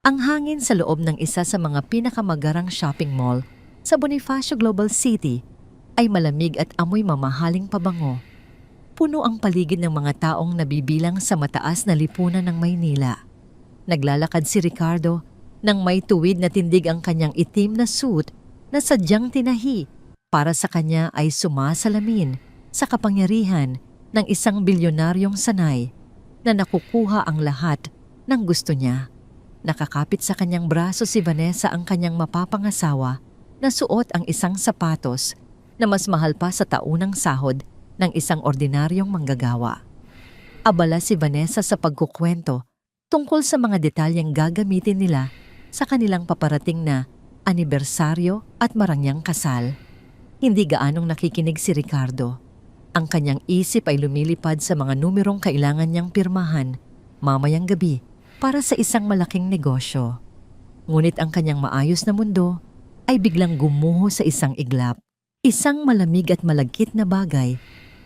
Ang hangin sa loob ng isa sa mga pinakamagarang shopping mall sa Bonifacio Global City ay malamig at amoy mamahaling pabango. Puno ang paligid ng mga taong nabibilang sa mataas na lipunan ng Maynila. Naglalakad si Ricardo nang may tuwid na tindig ang kanyang itim na suit na sadyang tinahi para sa kanya ay sumasalamin sa kapangyarihan ng isang bilyonaryong sanay na nakukuha ang lahat ng gusto niya. Nakakapit sa kanyang braso si Vanessa, ang kanyang mapapangasawa, na suot ang isang sapatos na mas mahal pa sa taunang sahod ng isang ordinaryong manggagawa. Abala si Vanessa sa pagkukwento tungkol sa mga detalyeng gagamitin nila sa kanilang paparating na anibersaryo at marangyang kasal. Hindi gaanong nakikinig si Ricardo. Ang kanyang isip ay lumilipad sa mga numerong kailangan niyang pirmahan mamayang gabi para sa isang malaking negosyo. Ngunit ang kanyang maayos na mundo ay biglang gumuho sa isang iglap. Isang malamig at malagkit na bagay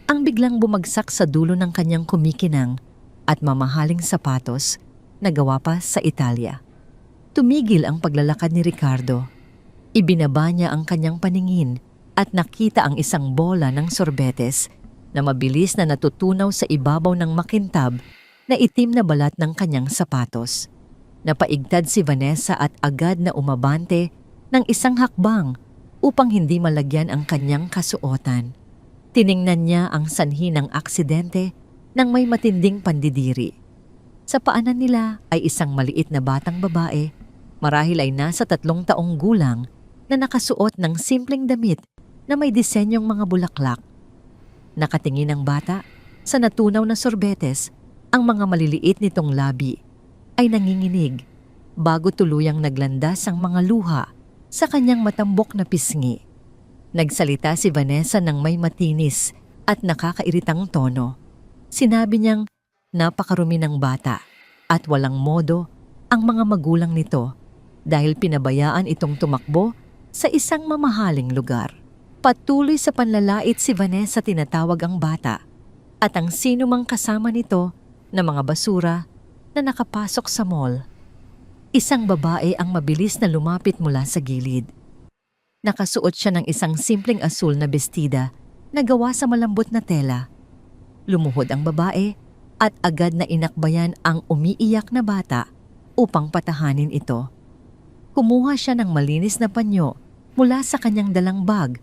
ang biglang bumagsak sa dulo ng kanyang kumikinang at mamahaling sapatos na gawa pa sa Italia. Tumigil ang paglalakad ni Ricardo. Ibinaba niya ang kanyang paningin at nakita ang isang bola ng sorbetes na mabilis na natutunaw sa ibabaw ng makintab na itim na balat ng kanyang sapatos. Napaigtad si Vanessa at agad na umabante ng isang hakbang upang hindi malagyan ang kanyang kasuotan. Tiningnan niya ang sanhi ng aksidente nang may matinding pandidiri. Sa paanan nila ay isang maliit na batang babae, marahil ay nasa 3 taong gulang, na nakasuot ng simpleng damit na may disenyong mga bulaklak. Nakatingin ang bata sa natunaw na sorbetes. Ang mga maliliit nitong labi ay nanginginig bago tuluyang naglandas ang mga luha sa kanyang matambok na pisngi. Nagsalita si Vanessa ng may matinis at nakakairitang tono. Sinabi niyang napakarumi ng bata at walang modo ang mga magulang nito dahil pinabayaan itong tumakbo sa isang mamahaling lugar. Patuloy sa panlalait si Vanessa, tinatawag ang bata at ang sino mang kasama nito na mga basura na nakapasok sa mall. Isang babae ang mabilis na lumapit mula sa gilid. Nakasuot siya ng isang simpleng asul na bestida na gawa sa malambot na tela. Lumuhod ang babae at agad na inakbayan ang umiiyak na bata upang patahanin ito. Kumuha siya ng malinis na panyo mula sa kanyang dalang bag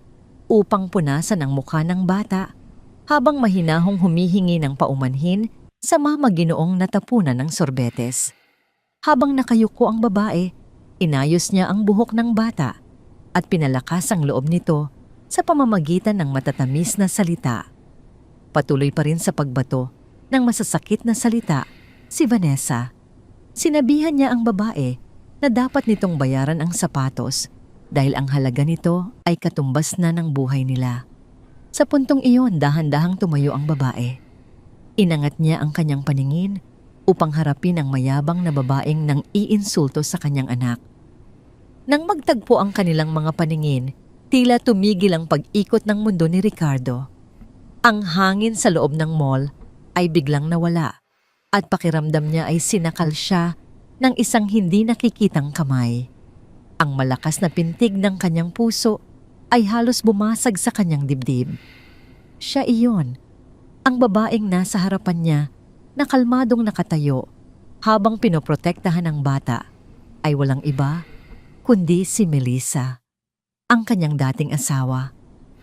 upang punasan ang mukha ng bata habang mahinahong humihingi ng paumanhin sa mamaginoong natapunan ng sorbetes. Habang nakayuko ang babae, inayos niya ang buhok ng bata at pinalakas ang loob nito sa pamamagitan ng matatamis na salita. Patuloy pa rin sa pagbato ng masasakit na salita si Vanessa. Sinabihan niya ang babae na dapat nitong bayaran ang sapatos dahil ang halaga nito ay katumbas na ng buhay nila. Sa puntong iyon, dahan-dahang tumayo ang babae. Inangat niya ang kanyang paningin upang harapin ang mayabang na babaeng nang iinsulto sa kanyang anak. Nang magtagpo ang kanilang mga paningin, tila tumigil ang pag-ikot ng mundo ni Ricardo. Ang hangin sa loob ng mall ay biglang nawala at pakiramdam niya ay sinakal siya ng isang hindi nakikitang kamay. Ang malakas na pintig ng kanyang puso ay halos bumasag sa kanyang dibdib. Siya iyon, ang babaeng nasa harapan niya na kalmadong nakatayo habang pinoprotektahan ng bata ay walang iba kundi si Melissa, ang kanyang dating asawa.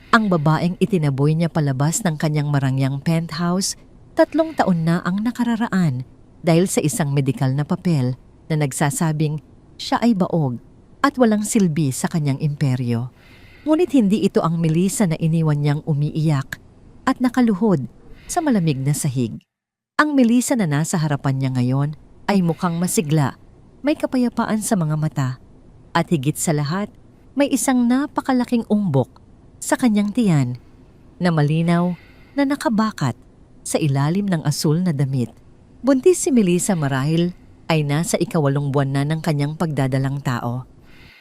Ang babaeng itinaboy niya palabas ng kanyang marangyang penthouse 3 taon na ang nakararaan dahil sa isang medikal na papel na nagsasabing siya ay baog at walang silbi sa kanyang imperyo. Ngunit hindi ito ang Melissa na iniwan niyang umiiyak at nakaluhod sa malamig na sahig. Ang Melissa na nasa harapan niya ngayon ay mukhang masigla, may kapayapaan sa mga mata, at higit sa lahat, may isang napakalaking umbok sa kanyang tiyan na malinaw na nakabakat sa ilalim ng asul na damit. Buntis si Melissa, marahil ay nasa 8 buwan na ng kanyang pagdadalang tao.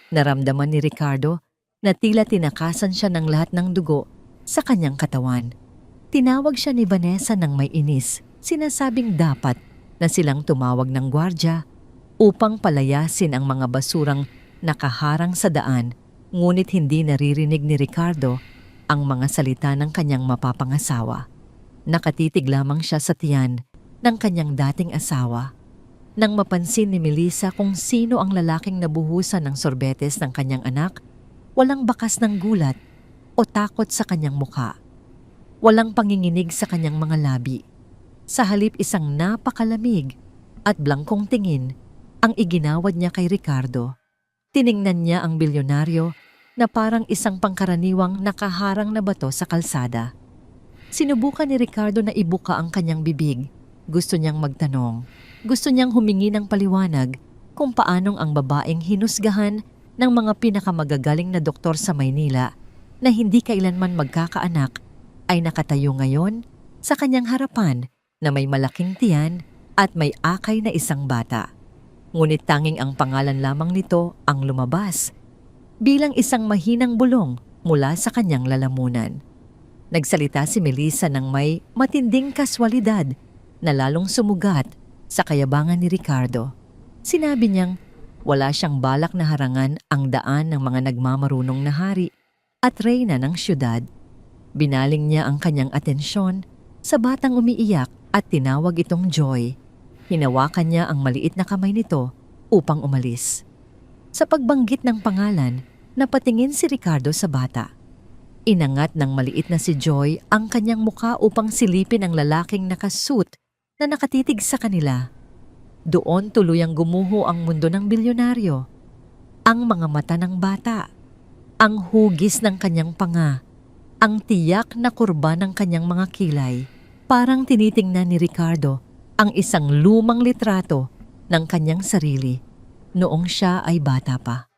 Naramdaman ni Ricardo na tila tinakasan siya ng lahat ng dugo sa kanyang katawan. Tinawag siya ni Vanessa ng may inis, sinasabing dapat na silang tumawag ng gwardya upang palayasin ang mga basurang nakaharang sa daan, ngunit hindi naririnig ni Ricardo ang mga salita ng kanyang mapapangasawa. Nakatitig lamang siya sa tiyan ng kanyang dating asawa. Nang mapansin ni Melissa kung sino ang lalaking nabuhusan ng sorbetes ng kanyang anak, walang bakas ng gulat o takot sa kanyang mukha. Walang panginginig sa kanyang mga labi. Sa halip isang napakalamig at blangkong tingin ang iginawad niya kay Ricardo. Tiningnan niya ang bilyonaryo na parang isang pangkaraniwang nakaharang na bato sa kalsada. Sinubukan ni Ricardo na ibuka ang kanyang bibig. Gusto niyang magtanong. Gusto niyang humingi ng paliwanag kung paanong ang babaeng hinusgahan ng mga pinakamagagaling na doktor sa Maynila na hindi kailanman magkakaanak ay nakatayo ngayon sa kanyang harapan na may malaking tiyan at may akay na isang bata. Ngunit tanging ang pangalan lamang nito ang lumabas bilang isang mahinang bulong mula sa kanyang lalamunan. Nagsalita si Melissa ng may matinding kaswalidad na lalong sumugat sa kayabangan ni Ricardo. Sinabi niyang wala siyang balak na harangan ang daan ng mga nagmamarunong na hari at reyna ng syudad. Binaling niya ang kanyang atensyon sa batang umiiyak at tinawag itong Joy. Hinawakan niya ang maliit na kamay nito upang umalis. Sa pagbanggit ng pangalan, napatingin si Ricardo sa bata. Inangat ng maliit na si Joy ang kanyang mukha upang silipin ang lalaking nakasuit na nakatitig sa kanila. Doon tuluyang gumuho ang mundo ng bilyonaryo. Ang mga mata ng bata, ang hugis ng kanyang panga, ang tiyak na kurba ng kanyang mga kilay. Parang tinitingnan ni Ricardo ang isang lumang litrato ng kanyang sarili noong siya ay bata pa.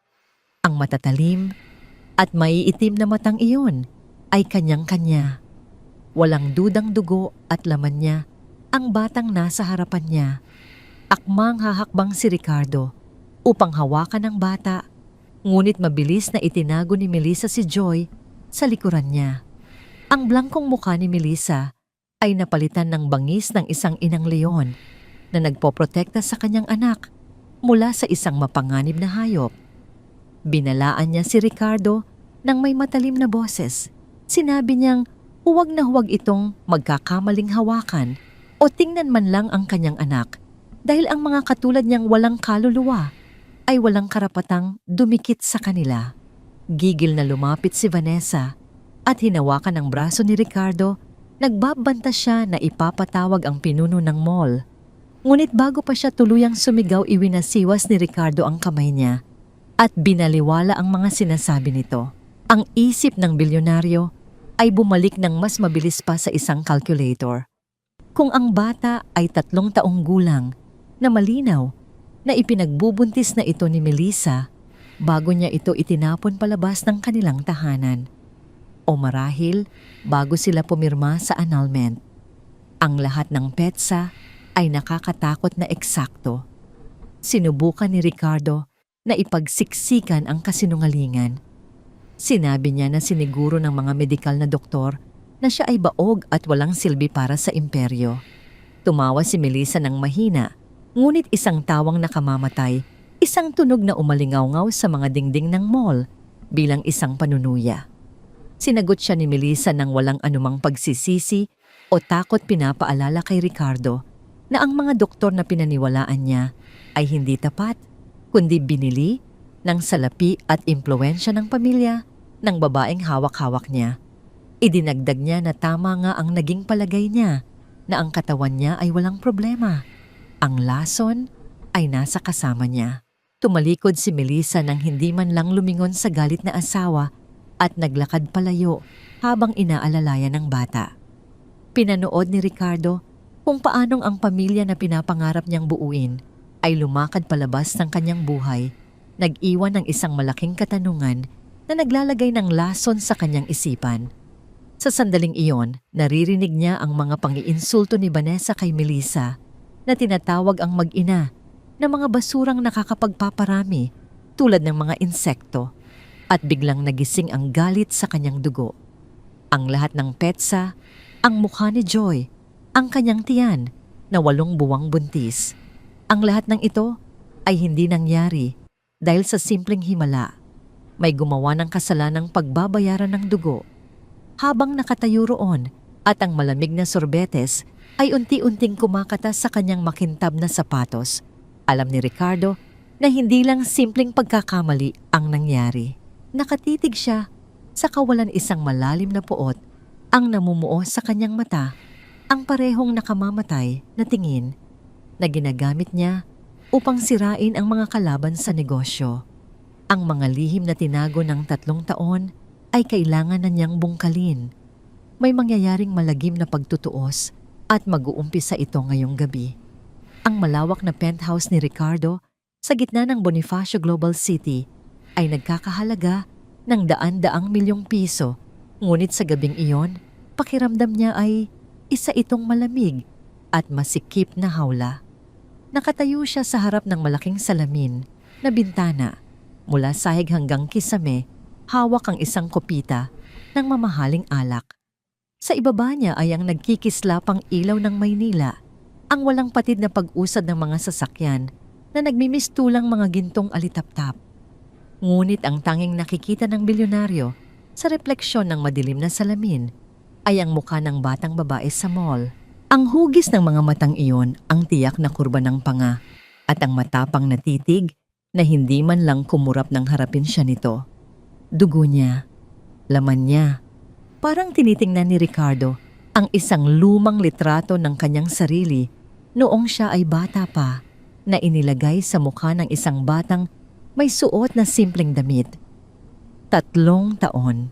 Ang matatalim at maiitim na matang iyon ay kanyang-kanya. Walang dudang dugo at laman niya ang batang nasa harapan niya. Akmang hahakbang si Ricardo upang hawakan ang bata, ngunit mabilis na itinago ni Melissa si Joy sa likuran niya. Ang blangkong mukha ni Melissa ay napalitan ng bangis ng isang inang leon na nagpoprotekta sa kanyang anak mula sa isang mapanganib na hayop. Binalaan niya si Ricardo ng may matalim na boses. Sinabi niyang huwag na huwag itong magkakamaling hawakan o tingnan man lang ang kanyang anak dahil ang mga katulad niyang walang kaluluwa ay walang karapatang dumikit sa kanila. Gigil na lumapit si Vanessa at hinawakan ang braso ni Ricardo. Nagbabanta siya na ipapatawag ang pinuno ng mall. Ngunit bago pa siya tuluyang sumigaw, iwinasiwas ni Ricardo ang kamay niya at binaliwala ang mga sinasabi nito. Ang isip ng bilyonaryo ay bumalik ng mas mabilis pa sa isang calculator. Kung ang bata ay 3 taong gulang na malinaw na ipinagbubuntis na ito ni Melissa bago niya ito itinapon palabas ng kanilang tahanan. O marahil bago sila pumirma sa annulment. Ang lahat ng petsa ay nakakatakot na eksakto. Sinubukan ni Ricardo na ipagsiksikan ang kasinungalingan. Sinabi niya na siniguro ng mga medikal na doktor na siya ay baog at walang silbi para sa imperyo. Tumawa si Melissa ng mahina, ngunit isang tawang nakamamatay, isang tunog na umalingaw-ngaw sa mga dingding ng mall bilang isang panunuya. Sinagot siya ni Melissa ng walang anumang pagsisisi o takot. Pinapaalala kay Ricardo na ang mga doktor na pinaniwalaan niya ay hindi tapat, kundi binili ng salapi at impluwensya ng pamilya ng babaeng hawak-hawak niya. Idinagdag niya na tama nga ang naging palagay niya na ang katawan niya ay walang problema. Ang lason ay nasa kasama niya. Tumalikod si Melissa nang hindi man lang lumingon sa galit na asawa at naglakad palayo habang inaalalayan ng bata. Pinanood ni Ricardo kung paanong ang pamilya na pinapangarap niyang buuin ay lumakad palabas ng kanyang buhay, nag-iwan ng isang malaking katanungan na naglalagay ng lason sa kanyang isipan. Sa sandaling iyon, naririnig niya ang mga pangiinsulto ni Vanessa kay Melissa na tinatawag ang mag-ina na mga basurang nakakapagpaparami tulad ng mga insekto, at biglang nagising ang galit sa kanyang dugo. Ang lahat ng petsa, ang mukha ni Joy, ang kanyang tiyan na 8 buwang buntis. Ang lahat ng ito ay hindi nangyari dahil sa simpleng himala. May gumawa ng kasalanang pagbabayaran ng dugo. Habang nakatayo roon at ang malamig na sorbetes ay unti-unting kumakatas sa kanyang makintab na sapatos, alam ni Ricardo na hindi lang simpleng pagkakamali ang nangyari. Nakatitig siya sa kawalan isang malalim na puot ang namumuo sa kanyang mata, ang parehong nakamamatay na tingin na ginagamit niya upang sirain ang mga kalaban sa negosyo. Ang mga lihim na tinago ng 3 taon ay kailangan na niyang bungkalin. May mangyayaring malagim na pagtutuos at mag-uumpisa ito ngayong gabi. Ang malawak na penthouse ni Ricardo sa gitna ng Bonifacio Global City ay nagkakahalaga ng daan-daang milyong piso. Ngunit sa gabing iyon, pakiramdam niya ay isa itong malamig at masikip na hawla. Nakatayo siya sa harap ng malaking salamin na bintana. Mula sahig hanggang kisame, hawak ang isang kopita ng mamahaling alak. Sa ibaba niya ay ang nagkikislapang ilaw ng Maynila, ang walang patid na pag-usad ng mga sasakyan na nagmimistulang mga gintong alitaptap. Ngunit ang tanging nakikita ng bilyonaryo sa refleksyon ng madilim na salamin ay ang mukha ng batang babae sa mall. Ang hugis ng mga matang iyon ang tiyak na kurba ng panga at ang matapang na titig na hindi man lang kumurap nang harapin siya nito. Dugo niya, laman niya. Parang tinitingnan ni Ricardo ang isang lumang litrato ng kanyang sarili noong siya ay bata pa na inilagay sa mukha ng isang batang may suot na simpleng damit. 3 taon.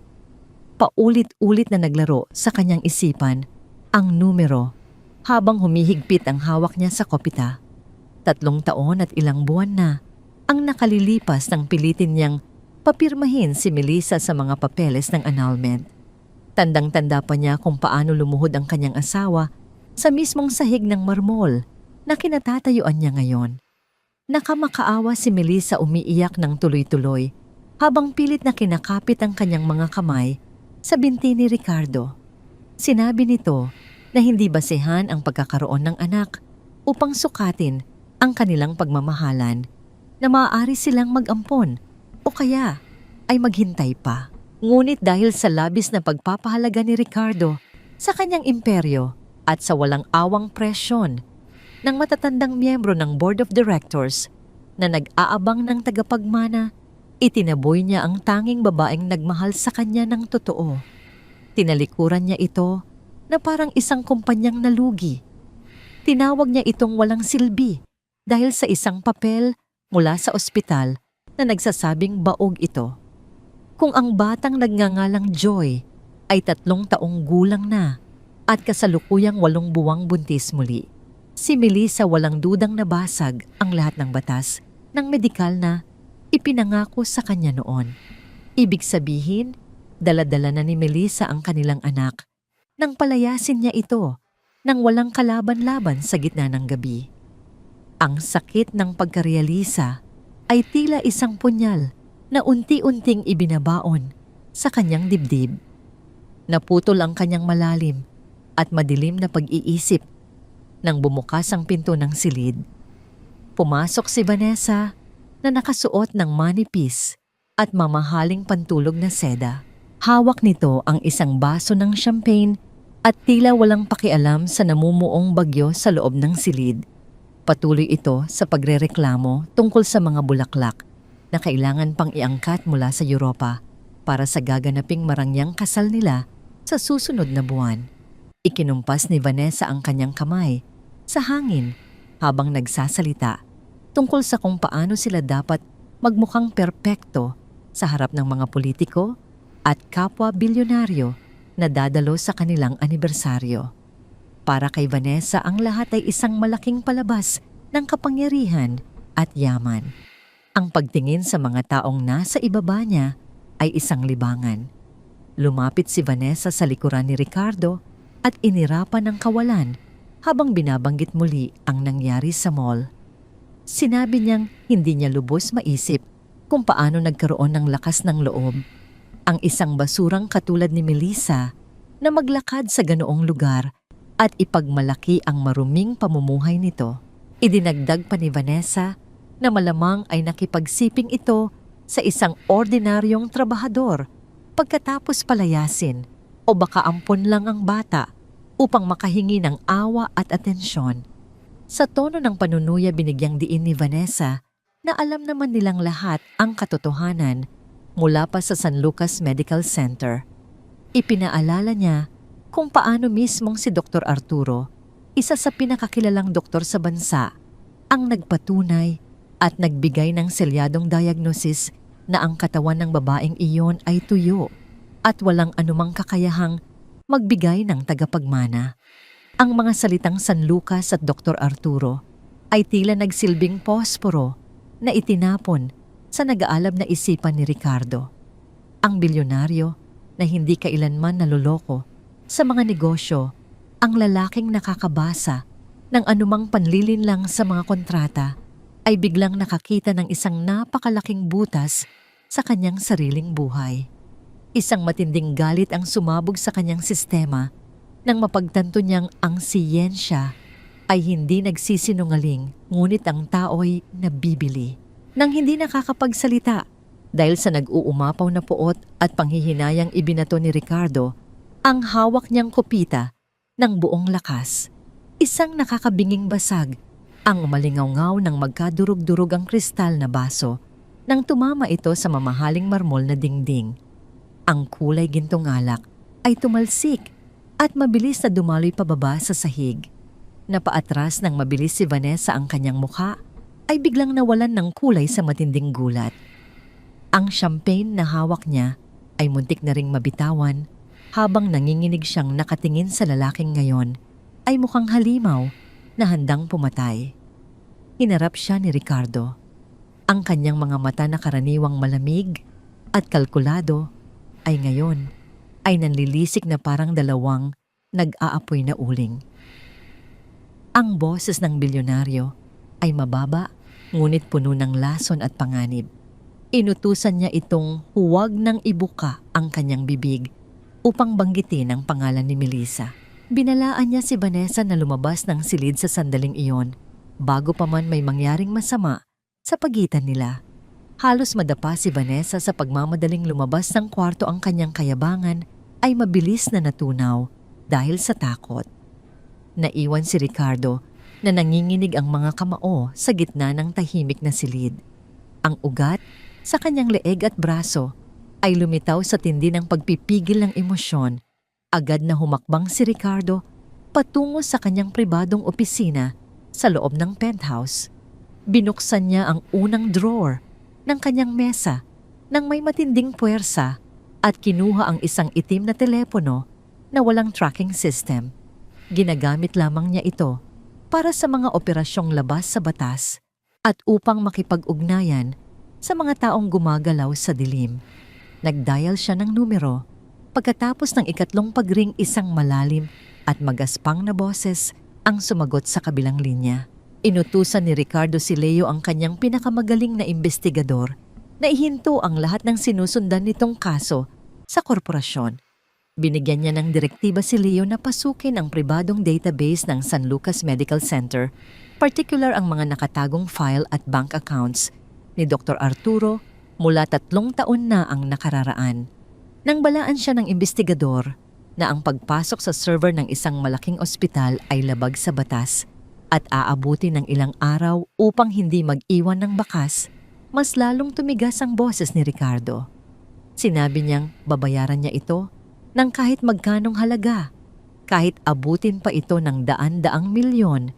Paulit-ulit na naglaro sa kanyang isipan ang numero habang humihigpit ang hawak niya sa kopita. 3 taon at ilang buwan na ang nakalilipas ng pilitin niyang papirmahin si Melissa sa mga papeles ng annulment. Tandang-tanda pa niya kung paano lumuhod ang kanyang asawa sa mismong sahig ng marmol na kinatatayuan niya ngayon. Nakamakaawa si Melissa umiiyak ng tuloy-tuloy habang pilit na kinakapit ang kanyang mga kamay sa binti ni Ricardo. Sinabi nito na hindi basehan ang pagkakaroon ng anak upang sukatin ang kanilang pagmamahalan, na maaari silang mag-ampon o kaya ay maghintay pa. Ngunit dahil sa labis na pagpapahalaga ni Ricardo sa kanyang imperyo at sa walang awang presyon ng matatandang miyembro ng Board of Directors na nag-aabang ng tagapagmana, itinaboy niya ang tanging babaeng nagmahal sa kanya ng totoo. Tinalikuran niya ito na parang isang kumpanyang nalugi. Tinawag niya itong walang silbi dahil sa isang papel mula sa ospital na nagsasabing baog ito. Kung ang batang nagngangalang Joy ay 3 taong gulang na at kasalukuyang 8 buwang buntis muli, si Melissa walang dudang nabasag ang lahat ng batas ng medikal na ipinangako sa kanya noon. Ibig sabihin, dala-dala na ni Melissa ang kanilang anak nang palayasin niya ito nang walang kalaban-laban sa gitna ng gabi. Ang sakit ng pagkarealisa ay tila isang punyal na unti-unting ibinabaon sa kanyang dibdib. Naputol ang kanyang malalim at madilim na pag-iisip nang bumukas ang pinto ng silid. Pumasok si Vanessa na nakasuot ng manipis at mamahaling pantulog na seda. Hawak nito ang isang baso ng champagne at tila walang pakialam sa namumuong bagyo sa loob ng silid. Patuloy ito sa pagrereklamo tungkol sa mga bulaklak na kailangan pang iangkat mula sa Europa para sa gaganaping marangyang kasal nila sa susunod na buwan. Ikinumpas ni Vanessa ang kanyang kamay sa hangin habang nagsasalita tungkol sa kung paano sila dapat magmukhang perpekto sa harap ng mga politiko at kapwa bilyonaryo na dadalo sa kanilang anibersaryo. Para kay Vanessa, ang lahat ay isang malaking palabas ng kapangyarihan at yaman. Ang pagtingin sa mga taong nasa ibaba niya ay isang libangan. Lumapit si Vanessa sa likuran ni Ricardo at inirapan ng kawalan habang binabanggit muli ang nangyari sa mall. Sinabi niyang hindi niya lubos maisip kung paano nagkaroon ng lakas ng loob ang isang basurang katulad ni Melissa na maglakad sa ganoong lugar at ipagmalaki ang maruming pamumuhay nito. Idinagdag pa ni Vanessa na malamang ay nakipagsiping ito sa isang ordinaryong trabahador pagkatapos palayasin o baka ampon lang ang bata upang makahingi ng awa at atensyon. Sa tono ng panunuya binigyang diin ni Vanessa na alam naman nilang lahat ang katotohanan mula pa sa San Lucas Medical Center. Ipinaalala niya kung paano mismong si Dr. Arturo, isa sa pinakakilalang doktor sa bansa, ang nagpatunay at nagbigay ng selyadong diagnosis na ang katawan ng babaeng iyon ay tuyo at walang anumang kakayahang magbigay ng tagapagmana. Ang mga salitang San Lucas at Dr. Arturo ay tila nagsilbing posporo na itinapon sa nag-aalab na isipan ni Ricardo. Ang bilyonaryo na hindi kailanman naloloko sa mga negosyo, ang lalaking nakakabasa ng anumang panlilinlang sa mga kontrata ay biglang nakakita ng isang napakalaking butas sa kanyang sariling buhay. Isang matinding galit ang sumabog sa kanyang sistema nang mapagtanto niyang ang siyensya ay hindi nagsisinungaling ngunit ang tao'y nabibili. Nang hindi nakakapagsalita dahil sa nag-uumapaw na puot at panghihinayang ibinato ni Ricardo ang hawak niyang kopita ng buong lakas. Isang nakakabinging basag ang umalingaw-ngaw ng magkadurog-durog ang kristal na baso nang tumama ito sa mamahaling marmol na dingding. Ang kulay gintong alak ay tumalsik at mabilis na dumaloy pababa sa sahig. Napaatras nang mabilis si Vanessa ang kanyang mukha ay biglang nawalan ng kulay sa matinding gulat. Ang champagne na hawak niya ay muntik na ring mabitawan habang nanginginig siyang nakatingin sa lalaking ngayon ay mukhang halimaw na handang pumatay. Hinarap siya ni Ricardo. Ang kanyang mga mata na karaniwang malamig at kalkulado ay ngayon ay nanlilisik na parang dalawang nag-aapoy na uling. Ang boses ng bilyonaryo ay mababa ngunit puno ng lason at panganib. Inutusan niya itong huwag nang ibuka ang kanyang bibig upang banggitin ang pangalan ni Melissa. Binalaan niya si Vanessa na lumabas ng silid sa sandaling iyon bago pa man may mangyaring masama sa pagitan nila. Halos madapa si Vanessa sa pagmamadaling lumabas ng kwarto. Ang kanyang kayabangan ay mabilis na natunaw dahil sa takot. Naiwan si Ricardo na nanginginig ang mga kamao sa gitna ng tahimik na silid. Ang ugat sa kanyang leeg at braso ay lumitaw sa tindi ng pagpipigil ng emosyon. Agad na humakbang si Ricardo patungo sa kanyang pribadong opisina sa loob ng penthouse. Binuksan niya ang unang drawer ng kanyang mesa nang may matinding puwersa at kinuha ang isang itim na telepono na walang tracking system. Ginagamit lamang niya ito para sa mga operasyong labas sa batas at upang makipag-ugnayan sa mga taong gumagalaw sa dilim. Nag-dial siya ng numero. Pagkatapos ng ikatlong pagring, isang malalim at magaspang na boses ang sumagot sa kabilang linya. Inutusan ni Ricardo si Leo, ang kanyang pinakamagaling na investigador, na ihinto ang lahat ng sinusundan nitong kaso sa korporasyon. Binigyan niya ng direktiba si Leo na pasukin ang pribadong database ng San Lucas Medical Center, particular ang mga nakatagong file at bank accounts ni Dr. Arturo mula 3 taon na ang nakararaan. Nang balaan siya ng investigador na ang pagpasok sa server ng isang malaking ospital ay labag sa batas at aabuti ng ilang araw upang hindi mag-iwan ng bakas, mas lalong tumigas ang boses ni Ricardo. Sinabi niyang babayaran niya ito ng kahit magkanong halaga, kahit abutin pa ito ng daan-daang milyon,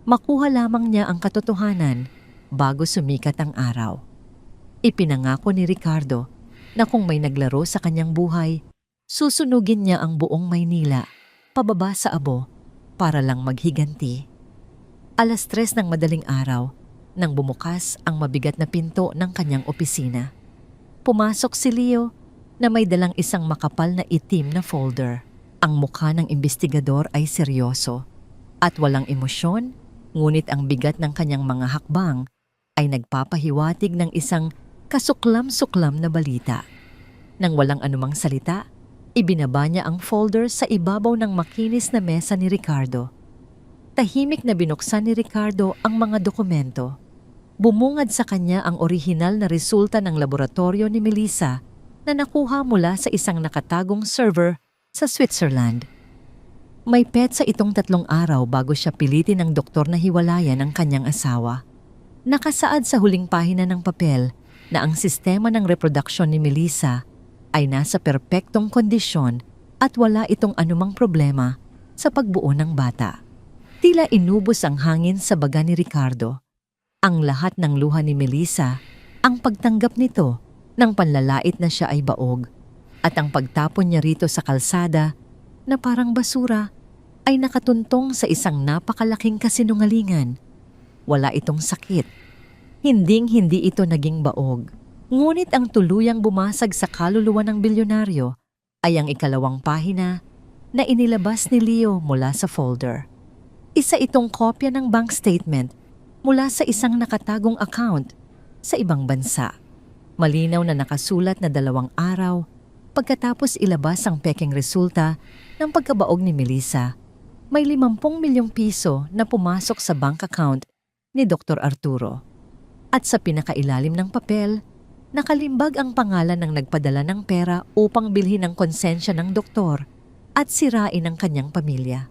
makuha lamang niya ang katotohanan bago sumikat ang araw. Ipinangako ni Ricardo na kung may naglaro sa kanyang buhay, susunugin niya ang buong Maynila, pababa sa abo, para lang maghiganti. 3:00 ng madaling araw nang bumukas ang mabigat na pinto ng kanyang opisina. Pumasok si Leo na may dalang isang makapal na itim na folder. Ang mukha ng investigador ay seryoso at walang emosyon, ngunit ang bigat ng kanyang mga hakbang ay nagpapahiwatig ng isang kasuklam-suklam na balita. Nang walang anumang salita, ibinaba niya ang folder sa ibabaw ng makinis na mesa ni Ricardo. Tahimik na binuksan ni Ricardo ang mga dokumento. Bumungad sa kanya ang orihinal na resulta ng laboratorio ni Melissa na nakuha mula sa isang nakatagong server sa Switzerland. May petsa itong 3 araw bago siya pilitin ng doktor na hiwalayan ang kanyang asawa. Nakasaad sa huling pahina ng papel na ang sistema ng reproduksyon ni Melissa ay nasa perpektong kondisyon at wala itong anumang problema sa pagbuo ng bata. Tila inubos ang hangin sa baga ni Ricardo. Ang lahat ng luha ni Melissa, ang pagtanggap nito ng panlalait na siya ay baog at ang pagtapon niya rito sa kalsada na parang basura ay nakatuntong sa isang napakalaking kasinungalingan. Wala itong sakit. Hinding-hindi ito naging baog. Ngunit ang tuluyang bumasag sa kaluluwa ng bilyonaryo ay ang ikalawang pahina na inilabas ni Leo mula sa folder. Isa itong kopya ng bank statement mula sa isang nakatagong account sa ibang bansa. Malinaw na nakasulat na 2 araw pagkatapos ilabas ang peking resulta ng pagkabaog ni Melissa. May 50 milyong piso na pumasok sa bank account ni Dr. Arturo. At sa pinakailalim ng papel, nakalimbag ang pangalan ng nagpadala ng pera upang bilhin ang konsensya ng doktor at sirain ang kanyang pamilya.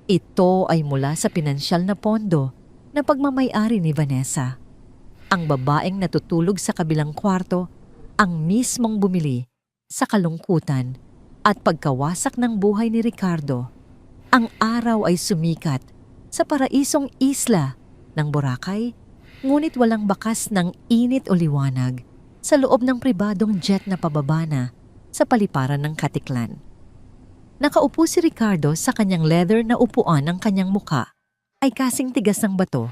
Ito ay mula sa pinansyal na pondo na pagmamay-ari ni Vanessa. Ang babaeng natutulog sa kabilang kwarto ang mismong bumili sa kalungkutan at pagkawasak ng buhay ni Ricardo. Ang araw ay sumikat sa paraisong isla ng Boracay, ngunit walang bakas ng init o liwanag sa loob ng pribadong jet na pababa na sa paliparan ng Katiklan. Nakaupo si Ricardo sa kanyang leather na upuan, ang kanyang muka ay kasing tigas ng bato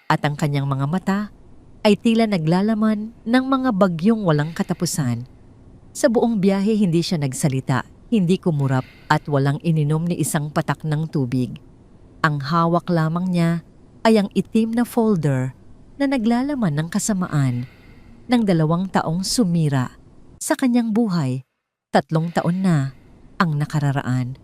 at ang kanyang mga mata ay tila naglalaman ng mga bagyong walang katapusan. Sa buong biyahe hindi siya nagsalita, hindi kumurap at walang ininom ni isang patak ng tubig. Ang hawak lamang niya ay ang itim na folder na naglalaman ng kasamaan ng 2 taong sumira sa kanyang buhay. 3 taon na ang nakararaan.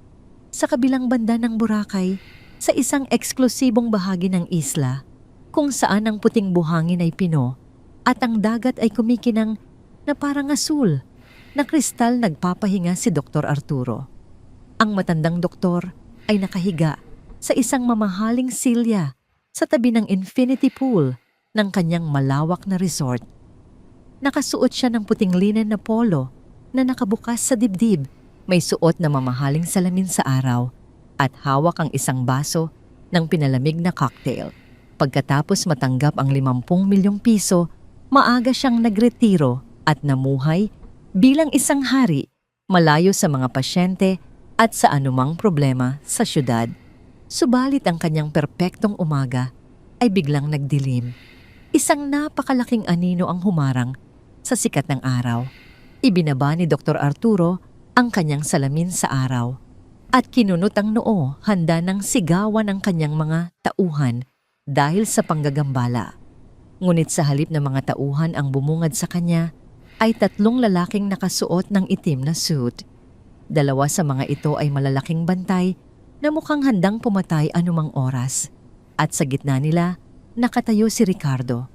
Sa kabilang banda ng Boracay, sa isang eksklusibong bahagi ng isla, kung saan ang puting buhangin ay pino at ang dagat ay kumikinang na parang asul na kristal, nagpapahinga si Dr. Arturo. Ang matandang doktor ay nakahiga sa isang mamahaling silya sa tabi ng infinity pool ng kanyang malawak na resort. Nakasuot siya ng puting linen na polo na nakabukas sa dibdib, may suot na mamahaling salamin sa araw at hawak ang isang baso ng pinalamig na cocktail. Pagkatapos matanggap ang 50 milyong piso, maaga siyang nagretiro at namuhay bilang isang hari, malayo sa mga pasyente at sa anumang problema sa syudad. Subalit ang kanyang perpektong umaga ay biglang nagdilim. Isang napakalaking anino ang humarang sa sikat ng araw. Ibinaba ni Dr. Arturo ang kanyang salamin sa araw at kinunot ang noo, handa ng sigawan ang kanyang mga tauhan dahil sa panggagambala. Ngunit sa halip na mga tauhan ang bumungad sa kanya, ay 3 lalaking nakasuot ng itim na suit. 2 sa mga ito ay malalaking bantay na mukhang handang pumatay anumang oras. At sa gitna nila, nakatayo si Ricardo.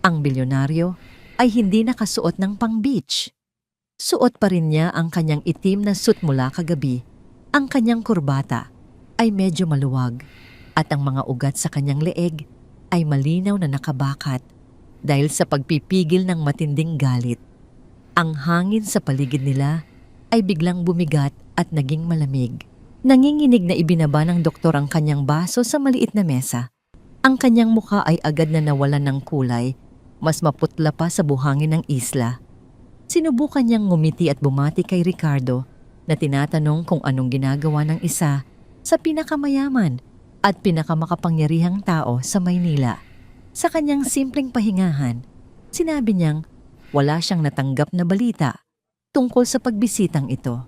Ang bilyonaryo ay hindi nakasuot ng pang-beach. Suot pa rin niya ang kanyang itim na suit mula kagabi. Ang kanyang kurbata ay medyo maluwag at ang mga ugat sa kanyang leeg ay malinaw na nakabakat dahil sa pagpipigil ng matinding galit. Ang hangin sa paligid nila ay biglang bumigat at naging malamig. Nanginginig na ibinaba ng doktor ang kanyang baso sa maliit na mesa. Ang kanyang mukha ay agad na nawalan ng kulay, mas maputla pa sa buhangin ng isla. Sinubukan niyang ngumiti at bumati kay Ricardo na tinatanong kung anong ginagawa ng isa sa pinakamayaman at pinakamakapangyarihang tao sa Maynila. Sa kanyang simpleng pahingahan, sinabi niyang wala siyang natanggap na balita tungkol sa pagbisitang ito.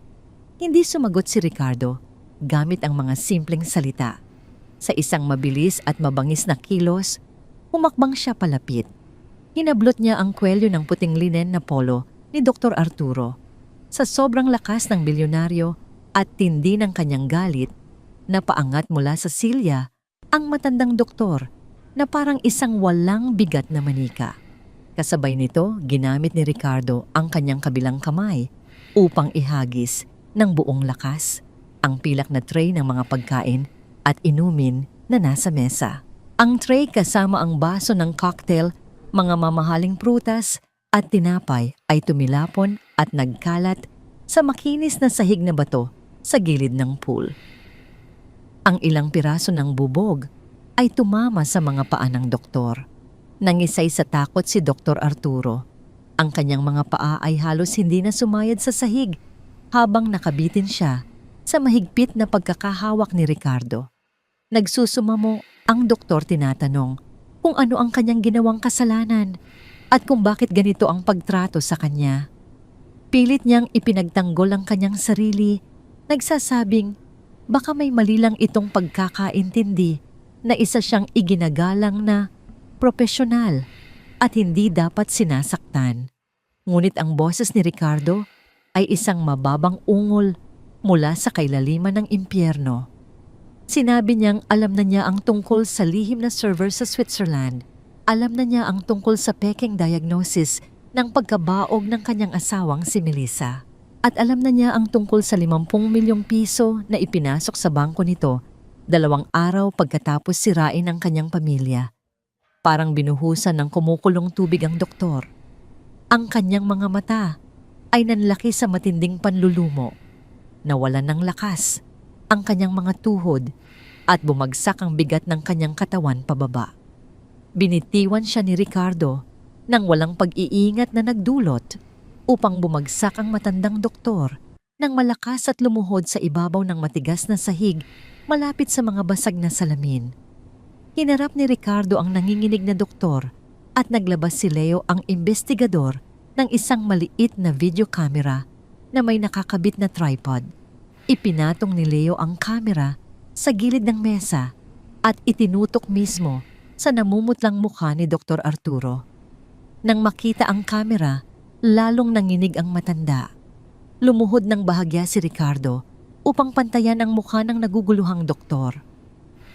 Hindi sumagot si Ricardo gamit ang mga simpleng salita. Sa isang mabilis at mabangis na kilos, humakbang siya palapit. Hinablot niya ang kwelyo ng puting linen na polo ni Dr. Arturo. Sa sobrang lakas ng bilyonaryo at tindi ng kanyang galit, napaangat mula sa silya ang matandang doktor na parang isang walang bigat na manika. Kasabay nito, ginamit ni Ricardo ang kanyang kabilang kamay upang ihagis ng buong lakas ang pilak na tray ng mga pagkain at inumin na nasa mesa. Ang tray kasama ang baso ng cocktail, mga mamahaling prutas at tinapay ay tumilapon at nagkalat sa makinis na sahig na bato sa gilid ng pool. Ang ilang piraso ng bubog ay tumama sa mga paa ng doktor. Nangisay sa takot si Dr. Arturo. Ang kanyang mga paa ay halos hindi na sumayad sa sahig habang nakabitin siya sa mahigpit na pagkakahawak ni Ricardo. Nagsusumamo ang doktor, tinatanong kung ano ang kanyang ginawang kasalanan at kung bakit ganito ang pagtrato sa kanya. Pilit niyang ipinagtanggol ang kanyang sarili, nagsasabing baka may mali lang itong pagkakaintindi na isa siyang iginagalang na propesyonal at hindi dapat sinasaktan. Ngunit ang boses ni Ricardo ay isang mababang ungol mula sa kailaliman ng impyerno. Sinabi niyang alam na niya ang tungkol sa lihim na server sa Switzerland. Alam na niya ang tungkol sa peking diagnosis ng pagkabaog ng kanyang asawang si Melissa. At alam na niya ang tungkol sa 50 milyong piso na ipinasok sa bangko nito 2 araw pagkatapos sirain ang kanyang pamilya. Parang binuhusan ng kumukulong tubig ang doktor. Ang kanyang mga mata ay nanlaki sa matinding panlulumo. Nawalan ng lakas ang kanyang mga tuhod at bumagsak ang bigat ng kanyang katawan pababa. Binitiwan siya ni Ricardo nang walang pag-iingat na nagdulot upang bumagsak ang matandang doktor nang malakas at lumuhod sa ibabaw ng matigas na sahig malapit sa mga basag na salamin. Hinarap ni Ricardo ang nanginginig na doktor at naglabas si Leo, ang investigador, ng isang maliit na video camera na may nakakabit na tripod. Ipinatong ni Leo ang camera sa gilid ng mesa at itinutok mismo sa namumutlang mukha ni Dr. Arturo. Nang makita ang camera, lalong nanginig ang matanda. Lumuhod ng bahagya si Ricardo upang pantayan ang mukha ng naguguluhang doktor.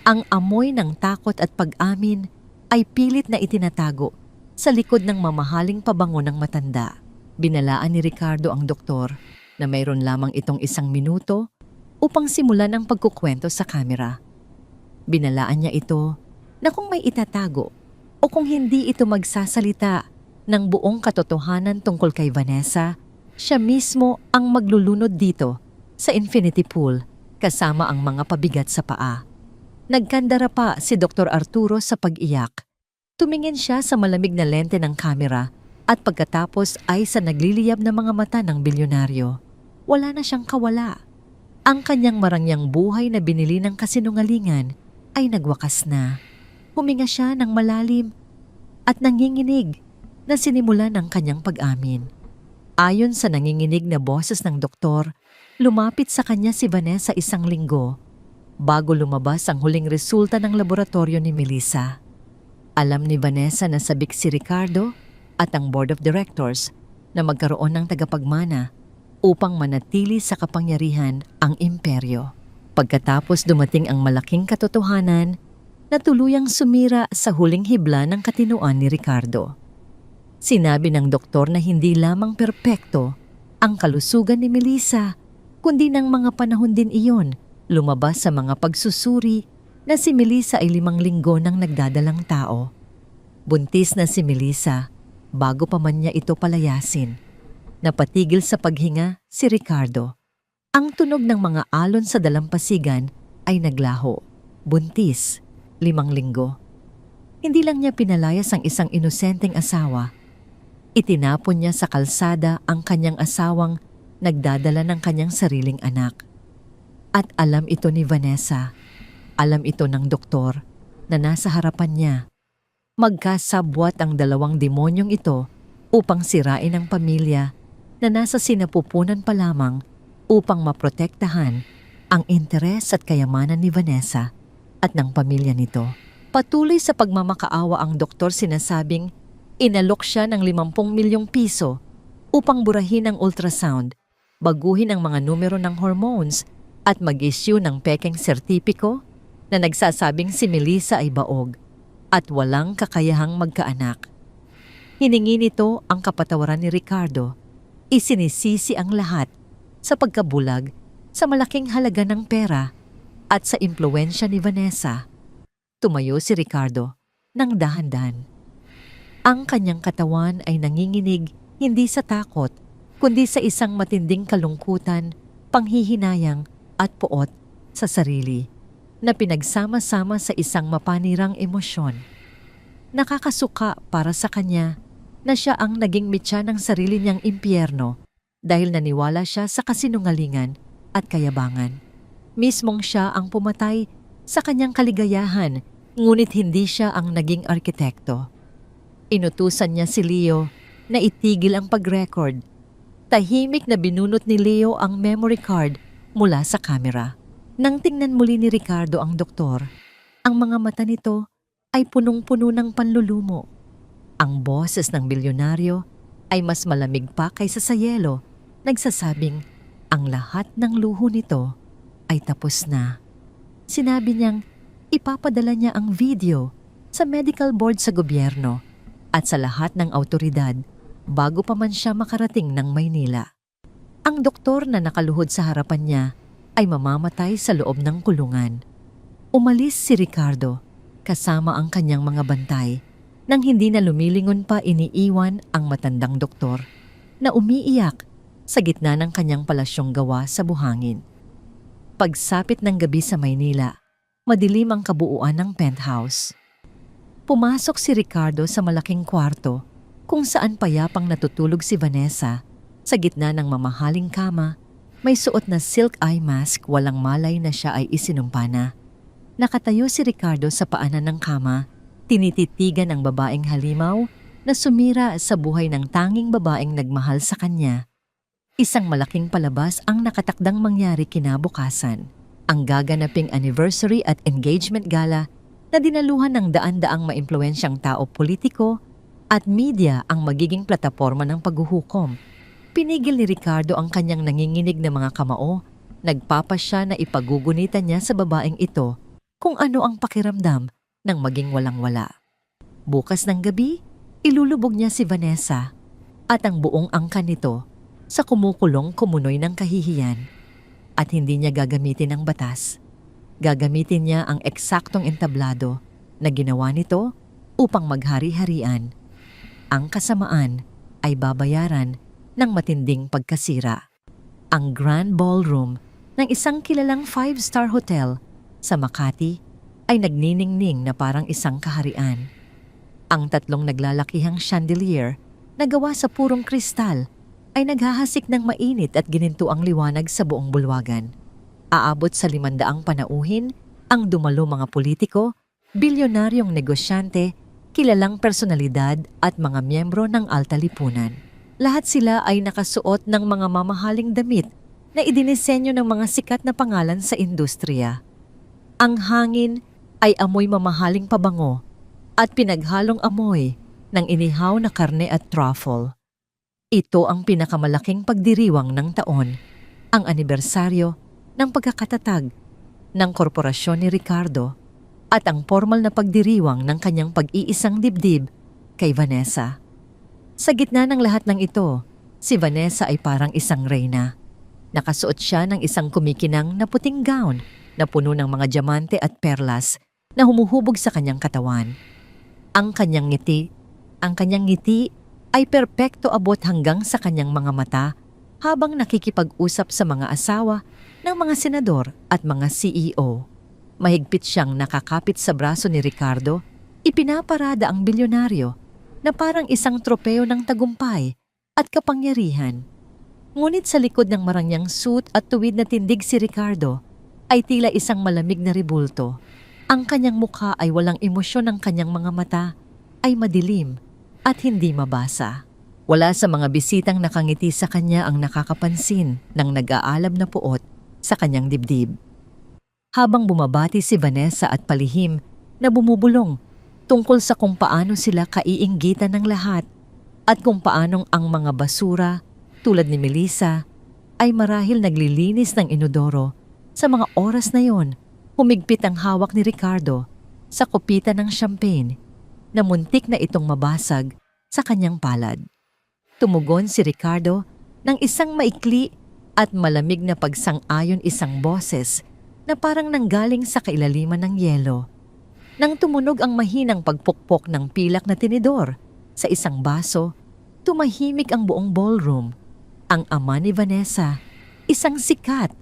Ang amoy ng takot at pag-amin ay pilit na itinatago sa likod ng mamahaling pabango ng matanda. Binalaan ni Ricardo ang doktor na mayroon lamang itong 1 minuto upang simulan ang pagkukwento sa kamera. Binalaan niya ito na kung may itatago o kung hindi ito magsasalita ng buong katotohanan tungkol kay Vanessa, siya mismo ang maglulunod dito sa infinity pool kasama ang mga pabigat sa paa. Nagkandara pa si Dr. Arturo sa pag-iyak. Tumingin siya sa malamig na lente ng kamera at pagkatapos ay sa nagliliyab na mga mata ng bilyonaryo. Wala na siyang kawala. Ang kanyang marangyang buhay na binili ng kasinungalingan ay nagwakas na. Huminga siya ng malalim at nanginginig na sinimulan ng kanyang pag-amin. Ayon sa nanginginig na boses ng doktor, lumapit sa kanya si Vanessa 1 linggo bago lumabas ang huling resulta ng laboratorio ni Melissa. Alam ni Vanessa na sabik si Ricardo at ang board of directors na magkaroon ng tagapagmana upang manatili sa kapangyarihan ang imperyo. Pagkatapos dumating ang malaking katotohanan na tuluyang sumira sa huling hibla ng katinuan ni Ricardo. Sinabi ng doktor na hindi lamang perpekto ang kalusugan ni Melissa, kundi ng mga panahon din iyon lumabas sa mga pagsusuri na si Melissa ay 5 linggo nang nagdadalang tao. Buntis na si Melissa bago pa man niya ito palayasin. Napatigil sa paghinga si Ricardo. Ang tunog ng mga alon sa dalampasigan ay naglaho. Buntis, 5 linggo. Hindi lang niya pinalayas ang isang inosenteng asawa. Itinapon niya sa kalsada ang kanyang asawang nagdadala ng kanyang sariling anak. At alam ito ni Vanessa. Alam ito ng doktor na nasa harapan niya. Magkasabwat ang 2 demonyong ito upang sirain ang pamilya na nasa sinapupunan pa lamang upang maprotektahan ang interes at kayamanan ni Vanessa at ng pamilya nito. Patuloy sa pagmamakaawa ang doktor, sinasabing inalok siya ng 50 milyong piso upang burahin ang ultrasound, baguhin ang mga numero ng hormones at mag-issue ng pekeng sertipiko na nagsasabing si Melissa ay baog. at walang kakayahang magkaanak. Hiningi nito ang kapatawaran ni Ricardo. Isinisisi ang lahat sa pagkabulag sa malaking halaga ng pera at sa impluwensya ni Vanessa. Tumayo si Ricardo ng dahan-dahan. Ang kanyang katawan ay nanginginig hindi sa takot, kundi sa isang matinding kalungkutan, panghihinayang at poot sa sarili na pinagsama-sama sa isang mapanirang emosyon. Nakakasuka para sa kanya na siya ang naging mitya ng sarili niyang impyerno dahil naniwala siya sa kasinungalingan at kayabangan. Mismong siya ang pumatay sa kanyang kaligayahan, ngunit hindi siya ang naging arkitekto. Inutusan niya si Leo na itigil ang pag-record. Tahimik na binunot ni Leo ang memory card mula sa kamera. Nang tingnan muli ni Ricardo ang doktor, ang mga mata nito ay punong-puno ng panlulumo. Ang boses ng bilyonaryo ay mas malamig pa kaysa sa yelo, nagsasabing ang lahat ng luho nito ay tapos na. Sinabi niyang ipapadala niya ang video sa medical board sa gobyerno at sa lahat ng awtoridad bago pa man siya makarating ng Maynila. Ang doktor na nakaluhod sa harapan niya ay mamamatay sa loob ng kulungan. Umalis si Ricardo kasama ang kanyang mga bantay nang hindi na lumilingon pa iniiwan ang matandang doktor na umiiyak sa gitna ng kanyang palasyong gawa sa buhangin. Pagsapit ng gabi sa Maynila, madilim ang kabuuan ng penthouse. Pumasok si Ricardo sa malaking kwarto kung saan payapang natutulog si Vanessa sa gitna ng mamahaling kama. May suot na silk eye mask, walang malay na siya ay isinumpa na. Nakatayo si Ricardo sa paanan ng kama, tinititigan ang babaeng halimaw na sumira sa buhay ng tanging babaeng nagmahal sa kanya. Isang malaking palabas ang nakatakdang mangyari kinabukasan. Ang gaganaping anniversary at engagement gala na dinaluhan ng daan-daang maimpluwensyang tao, politiko at media ang magiging plataporma ng paghuhukom. Pinigil ni Ricardo ang kanyang nanginginig na mga kamao, nagpapasya na ipagugunitan niya sa babaeng ito kung ano ang pakiramdam ng maging walang-wala. Bukas ng gabi, ilulubog niya si Vanessa at ang buong angkan nito sa kumukulong kumunoy ng kahihiyan. At hindi niya gagamitin ang batas. Gagamitin niya ang eksaktong entablado na ginawa nito upang maghari-harian. Ang kasamaan ay babayaran ng matinding pagkasira. Ang Grand Ballroom ng isang kilalang 5-star hotel sa Makati ay nagniningning na parang isang kaharian. Ang tatlong naglalakihang chandelier na gawa sa purong kristal ay naghahasik ng mainit at ginintuang liwanag sa buong bulwagan. Aabot sa 500 panauhin ang dumalo mga politiko, bilyonaryong negosyante, kilalang personalidad at mga miyembro ng alta lipunan. Lahat sila ay nakasuot ng mga mamahaling damit na idinisenyo ng mga sikat na pangalan sa industriya. Ang hangin ay amoy mamahaling pabango at pinaghalong amoy ng inihaw na karne at truffle. Ito ang pinakamalaking pagdiriwang ng taon, ang anibersaryo ng pagkakatatag ng korporasyon ni Ricardo at ang formal na pagdiriwang ng kanyang pag-iisang dibdib kay Vanessa. Sa gitna ng lahat ng ito, si Vanessa ay parang isang reyna. Nakasuot siya ng isang kumikinang na puting gown na puno ng mga diamante at perlas na humuhubog sa kanyang katawan. Ang kanyang ngiti ay perpekto abot hanggang sa kanyang mga mata habang nakikipag-usap sa mga asawa ng mga senador at mga CEO. Mahigpit siyang nakakapit sa braso ni Ricardo, ipinaparada ang bilyonaryo na parang isang tropeo ng tagumpay at kapangyarihan. Ngunit sa likod ng marangyang suit at tuwid na tindig si Ricardo ay tila isang malamig na ribulto. Ang kanyang mukha ay walang emosyon, ang kanyang mga mata ay madilim at hindi mabasa. Wala sa mga bisitang nakangiti sa kanya ang nakakapansin ng nag-aalab na puot sa kanyang dibdib. Habang bumabati si Vanessa at palihim na bumubulong tungkol sa kung paano sila kaiinggitan ng lahat at kung paanong ang mga basura tulad ni Melissa ay marahil naglilinis ng inodoro. Sa mga oras na yon, humigpit ang hawak ni Ricardo sa kupitan ng champagne na muntik na itong mabasag sa kanyang palad. Tumugon si Ricardo ng isang maikli at malamig na pagsang-ayon, isang boses na parang nanggaling sa kailaliman ng yelo. Nang tumunog ang mahinang pagpukpok ng pilak na tinidor sa isang baso, tumahimik ang buong ballroom. Ang ama ni Vanessa, isang sikat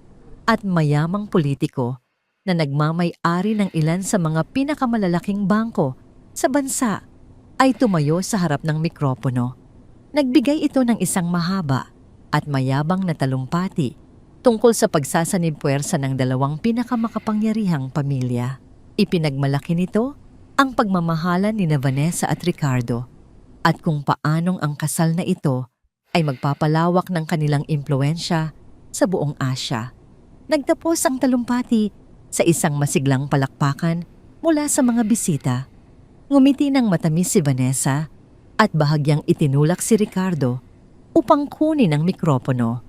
at mayamang politiko na nagmamay-ari ng ilan sa mga pinakamalalaking bangko sa bansa, ay tumayo sa harap ng mikropono. Nagbigay ito ng isang mahaba at mayabang na talumpati tungkol sa pagsasanib puwersa ng dalawang pinakamakapangyarihang pamilya. Ipinagmalaki nito ang pagmamahalan ni Vanessa at Ricardo at kung paanong ang kasal na ito ay magpapalawak ng kanilang impluensya sa buong Asya. Nagtapos ang talumpati sa isang masiglang palakpakan mula sa mga bisita. Ngumiti ng matamis si Vanessa at bahagyang itinulak si Ricardo upang kunin ang mikropono.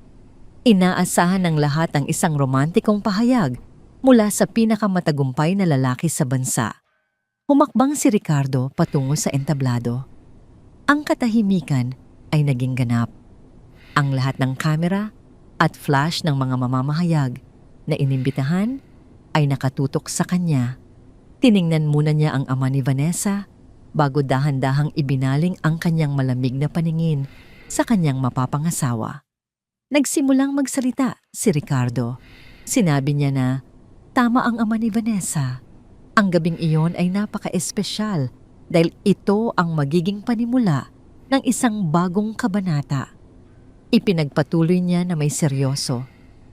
Inaasahan ng lahat ang isang romantikong pahayag mula sa pinakamatagumpay na lalaki sa bansa. Humakbang si Ricardo patungo sa entablado. Ang katahimikan ay naging ganap. Ang lahat ng kamera at flash ng mga mamamahayag na inimbitahan ay nakatutok sa kanya. Tiningnan muna niya ang ama ni Vanessa bago dahan-dahang ibinaling ang kanyang malamig na paningin sa kanyang mapapangasawa. Nagsimulang magsalita si Ricardo. Sinabi niya na tama ang ama ni Vanessa. Ang gabing iyon ay napaka-espesyal dahil ito ang magiging panimula ng isang bagong kabanata. Ipinagpatuloy niya na may seryoso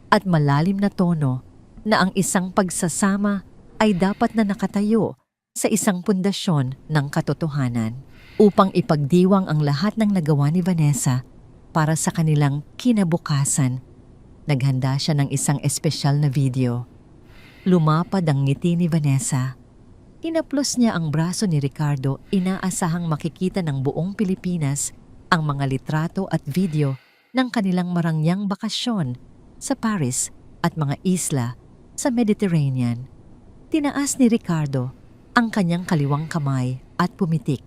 at malalim na tono na ang isang pagsasama ay dapat na nakatayo sa isang pundasyon ng katotohanan upang ipagdiwang ang lahat ng nagawa ni Vanessa para sa kanilang kinabukasan. Naghanda siya ng isang espesyal na video. Lumapad ang ngiti ni Vanessa. Hinaplos niya ang braso ni Ricardo, inaasahang makikita ng buong Pilipinas ang mga litrato at video ng kanilang marangyang bakasyon sa Paris at mga isla sa Mediterranean. Tinaas ni Ricardo ang kanyang kaliwang kamay at pumitik.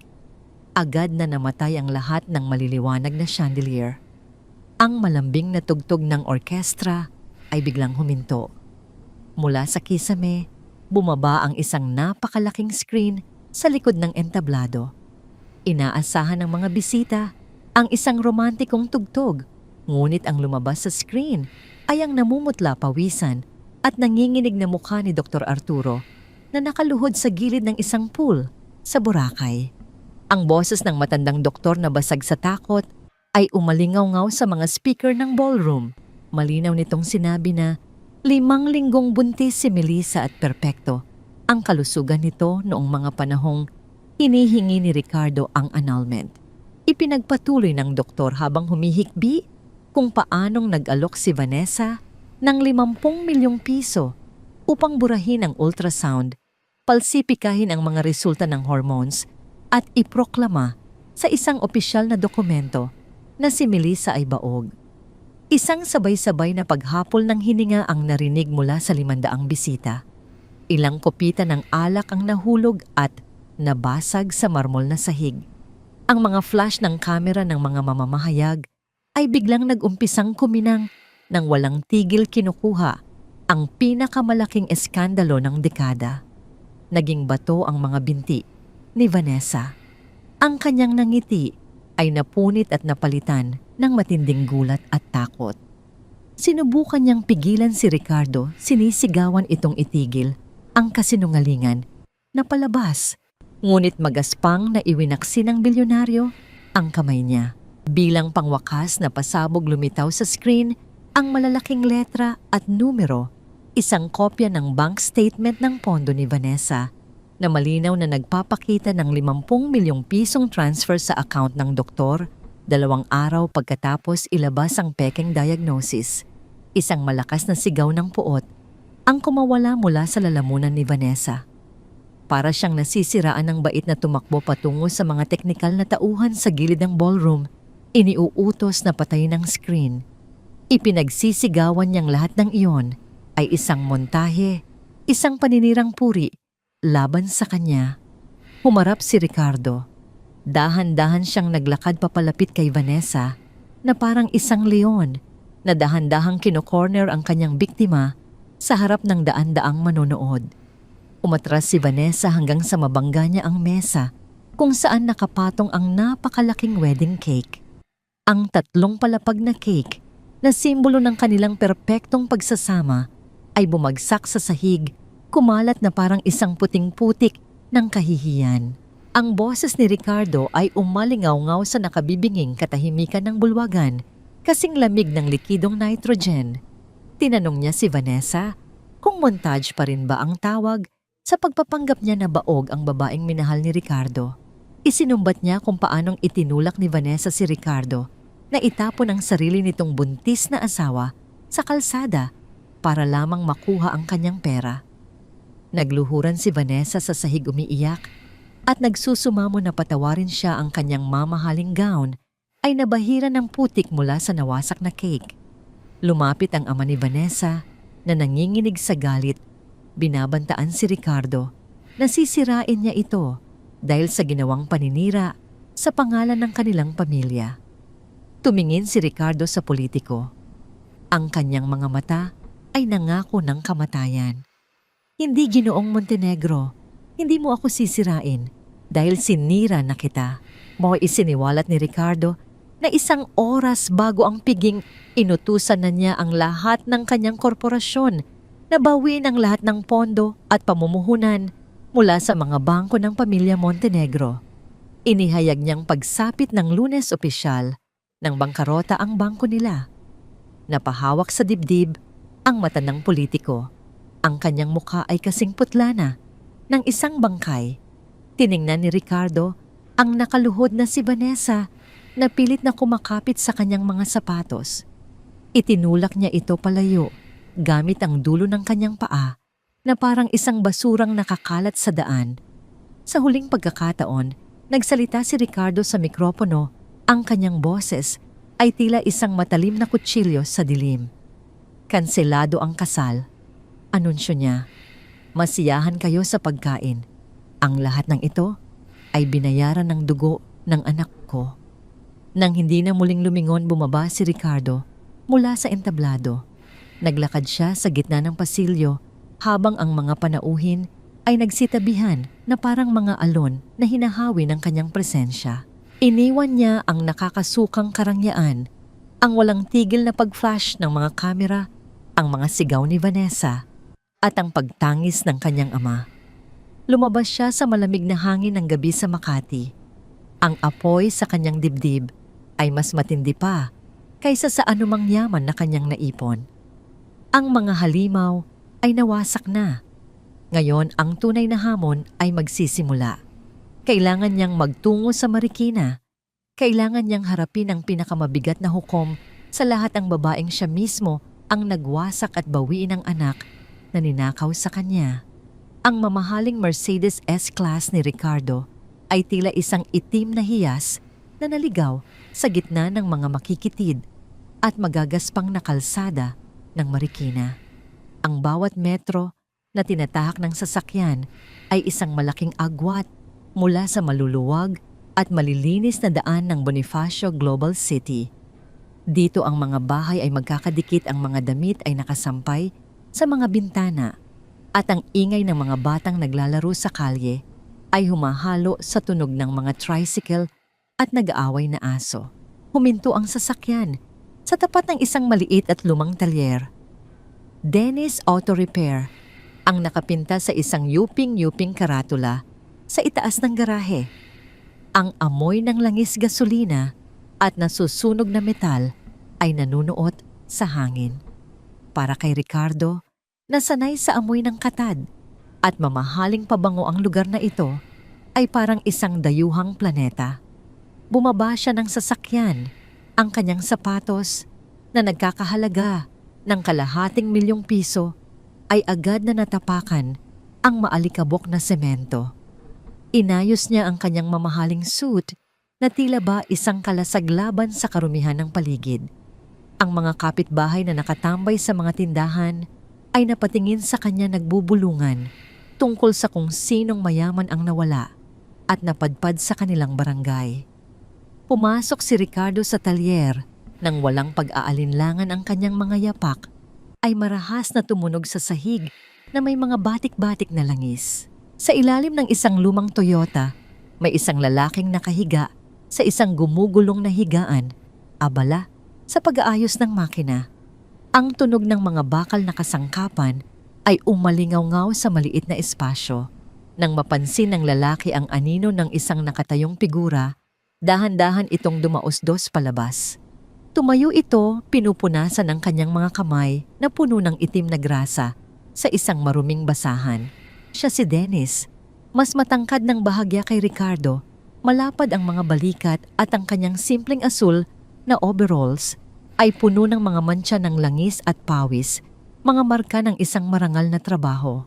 Agad na namatay ang lahat ng maliliwanag na chandelier. Ang malambing na tugtog ng orkestra ay biglang huminto. Mula sa kisame, bumaba ang isang napakalaking screen sa likod ng entablado. Inaasahan ng mga bisita ang isang romantikong tugtog, ngunit ang lumabas sa screen ay ang namumutla pawisan at nanginginig na mukha ni Dr. Arturo na nakaluhod sa gilid ng isang pool sa Boracay. Ang boses ng matandang doktor na basag sa takot ay umalingaw-ngaw sa mga speaker ng ballroom. Malinaw nitong sinabi na 5 linggong buntis si Melissa at perpekto ang kalusugan nito noong mga panahong hinihingi ni Ricardo ang annulment. Ipinagpatuloy ng doktor habang humihikbi kung paanong nag-alok si Vanessa ng 50 milyong piso upang burahin ang ultrasound, palsipikahin ang mga resulta ng hormones at iproklama sa isang opisyal na dokumento na si Melissa ay baog. Isang sabay-sabay na paghapol ng hininga ang narinig mula sa 500 bisita. Ilang kopita ng alak ang nahulog at nabasag sa marmol na sahig. Ang mga flash ng kamera ng mga mamamahayag ay biglang nag-umpisang kuminang nang walang tigil kinukuha ang pinakamalaking eskandalo ng dekada. Naging bato ang mga binti ni Vanessa. Ang kanyang nangiti ay napunit at napalitan ng matinding gulat at takot. Sinubukan niyang pigilan si Ricardo, sinisigawan itong itigil ang kasinungalingan na palabas. Ngunit magaspang na iwinaksi ng bilyonaryo ang kamay niya. Bilang pangwakas na pasabog lumitaw sa screen ang malalaking letra at numero, isang kopya ng bank statement ng pondo ni Vanessa na malinaw na nagpapakita ng 50 milyong pisong transfer sa account ng doktor 2 araw pagkatapos ilabas ang pekeng diagnosis. Isang malakas na sigaw ng puot ang kumawala mula sa lalamunan ni Vanessa. Para siyang nasisiraan ng bait na tumakbo patungo sa mga teknikal na tauhan sa gilid ng ballroom, iniuutos na patayin ang screen. Ipinagsisigawan niyang lahat ng iyon ay isang montahe, isang paninirang puri laban sa kanya. Humarap si Ricardo. Dahan-dahan siyang naglakad papalapit kay Vanessa na parang isang leon na dahan-dahang kino-corner ang kanyang biktima sa harap ng daan-daang manonood. Umatras si Vanessa hanggang sa mabangga niya ang mesa kung saan nakapatong ang napakalaking wedding cake. Ang 3 palapag na cake na simbolo ng kanilang perpektong pagsasama ay bumagsak sa sahig, kumalat na parang isang puting-putik ng kahihiyan. Ang boses ni Ricardo ay umalingaw-ngaw sa nakabibinging katahimikan ng bulwagan, kasing lamig ng likidong nitrogen. Tinanong niya si Vanessa kung montage pa rin ba ang tawag sa pagpapanggap niya na baog ang babaeng minahal ni Ricardo. Isinumbat niya kung paanong itinulak ni Vanessa si Ricardo na itapon ang sarili nitong buntis na asawa sa kalsada para lamang makuha ang kanyang pera. Nagluhuran si Vanessa sa sahig umiiyak at nagsusumamo na patawarin siya. Ang kanyang mamahaling gown ay nabahira ng putik mula sa nawasak na cake. Lumapit ang ama ni Vanessa na nanginginig sa galit. Binabantaan si Ricardo na sisirain niya ito dahil sa ginawang paninira sa pangalan ng kanilang pamilya. Tumingin si Ricardo sa politiko. Ang kanyang mga mata ay nangako ng kamatayan. Hindi, Ginoong Montenegro, hindi mo ako sisirain dahil sinira na kita. Mo isiniwalat ni Ricardo na 1 oras bago ang piging inutusan na niya ang lahat ng kanyang korporasyon na bawiin ang lahat ng pondo at pamumuhunan mula sa mga bangko ng pamilya Montenegro. Inihayag niyang pagsapit ng Lunes opisyal ng bangkarota ang bangko nila. Napahawak sa dibdib ang mata ng politiko. Ang kanyang mukha ay kasing putla na ng isang bangkay. Tiningnan ni Ricardo ang nakaluhod na si Vanessa na pilit na kumakapit sa kanyang mga sapatos. Itinulak niya ito palayo gamit ang dulo ng kanyang paa na parang isang basurang nakakalat sa daan. Sa huling pagkakataon, nagsalita si Ricardo sa mikropono. Ang kanyang boses ay tila isang matalim na kutsilyo sa dilim. Kanselado ang kasal. Anunsyo niya, masiyahan kayo sa pagkain. Ang lahat ng ito ay binayaran ng dugo ng anak ko. Nang hindi na muling lumingon, bumaba si Ricardo mula sa entablado. Naglakad siya sa gitna ng pasilyo habang ang mga panauhin ay nagsitabihan na parang mga alon na hinahawi ng kanyang presensya. Iniwan niya ang nakakasukang karangyaan, ang walang tigil na pag-flash ng mga kamera, ang mga sigaw ni Vanessa, at ang pagtangis ng kanyang ama. Lumabas siya sa malamig na hangin ng gabi sa Makati. Ang apoy sa kanyang dibdib ay mas matindi pa kaysa sa anumang yaman na kanyang naipon. Ang mga halimaw ay nawasak na. Ngayon, ang tunay na hamon ay magsisimula. Kailangan niyang magtungo sa Marikina. Kailangan niyang harapin ang pinakamabigat na hukom sa lahat ang babaeng siya mismo ang nagwasak at bawiin ang anak na ninakaw sa kanya. Ang mamahaling Mercedes S-Class ni Ricardo ay tila isang itim na hiyas na naligaw sa gitna ng mga makikitid at magagaspang na kalsada ng Marikina. Ang bawat metro na tinatahak ng sasakyan ay isang malaking agwat mula sa maluluwag at malilinis na daan ng Bonifacio Global City. Dito ang mga bahay ay magkakadikit, ang mga damit ay nakasampay sa mga bintana at ang ingay ng mga batang naglalaro sa kalye ay humahalo sa tunog ng mga tricycle at nag-aaway na aso. Huminto ang sasakyan sa tapat ng isang maliit at lumang talyer. Dennis Auto Repair ang nakapinta sa isang yuping-yuping karatula sa itaas ng garahe. Ang amoy ng langis gasolina at nasusunog na metal ay nanunuot sa hangin. Para kay Ricardo, nasanay sa amoy ng katad at mamahaling pabango ang lugar na ito, ay parang isang dayuhang planeta. Bumaba siya ng sasakyan. Ang kanyang sapatos na nagkakahalaga ng ₱250,000 ay agad na natapakan ang maalikabok na semento. Inayos niya ang kanyang mamahaling suit na tila ba isang kalasaglaban sa karumihan ng paligid. Ang mga kapitbahay na nakatambay sa mga tindahan ay napatingin sa kanya nagbubulungan tungkol sa kung sinong mayaman ang nawala. at napadpad sa kanilang barangay. Pumasok si Ricardo sa talyer nang walang pag-aalinlangan ang kanyang mga yapak ay marahas na tumunog sa sahig na may mga batik-batik na langis. Sa ilalim ng isang lumang Toyota, may isang lalaking nakahiga sa isang gumugulong na higaan, abala sa pag-aayos ng makina. Ang tunog ng mga bakal na kasangkapan ay umalingaw-ngaw sa maliit na espasyo. Nang mapansin ng lalaki ang anino ng isang nakatayong figura, dahan-dahan itong dumausdos palabas. Tumayo ito, pinupunasan ng kanyang mga kamay na puno ng itim na grasa sa isang maruming basahan. Siya si Dennis. Mas matangkad ng bahagya kay Ricardo, malapad ang mga balikat at ang kanyang simpleng asul na overalls ay puno ng mga mantsa ng langis at pawis, mga marka ng isang marangal na trabaho.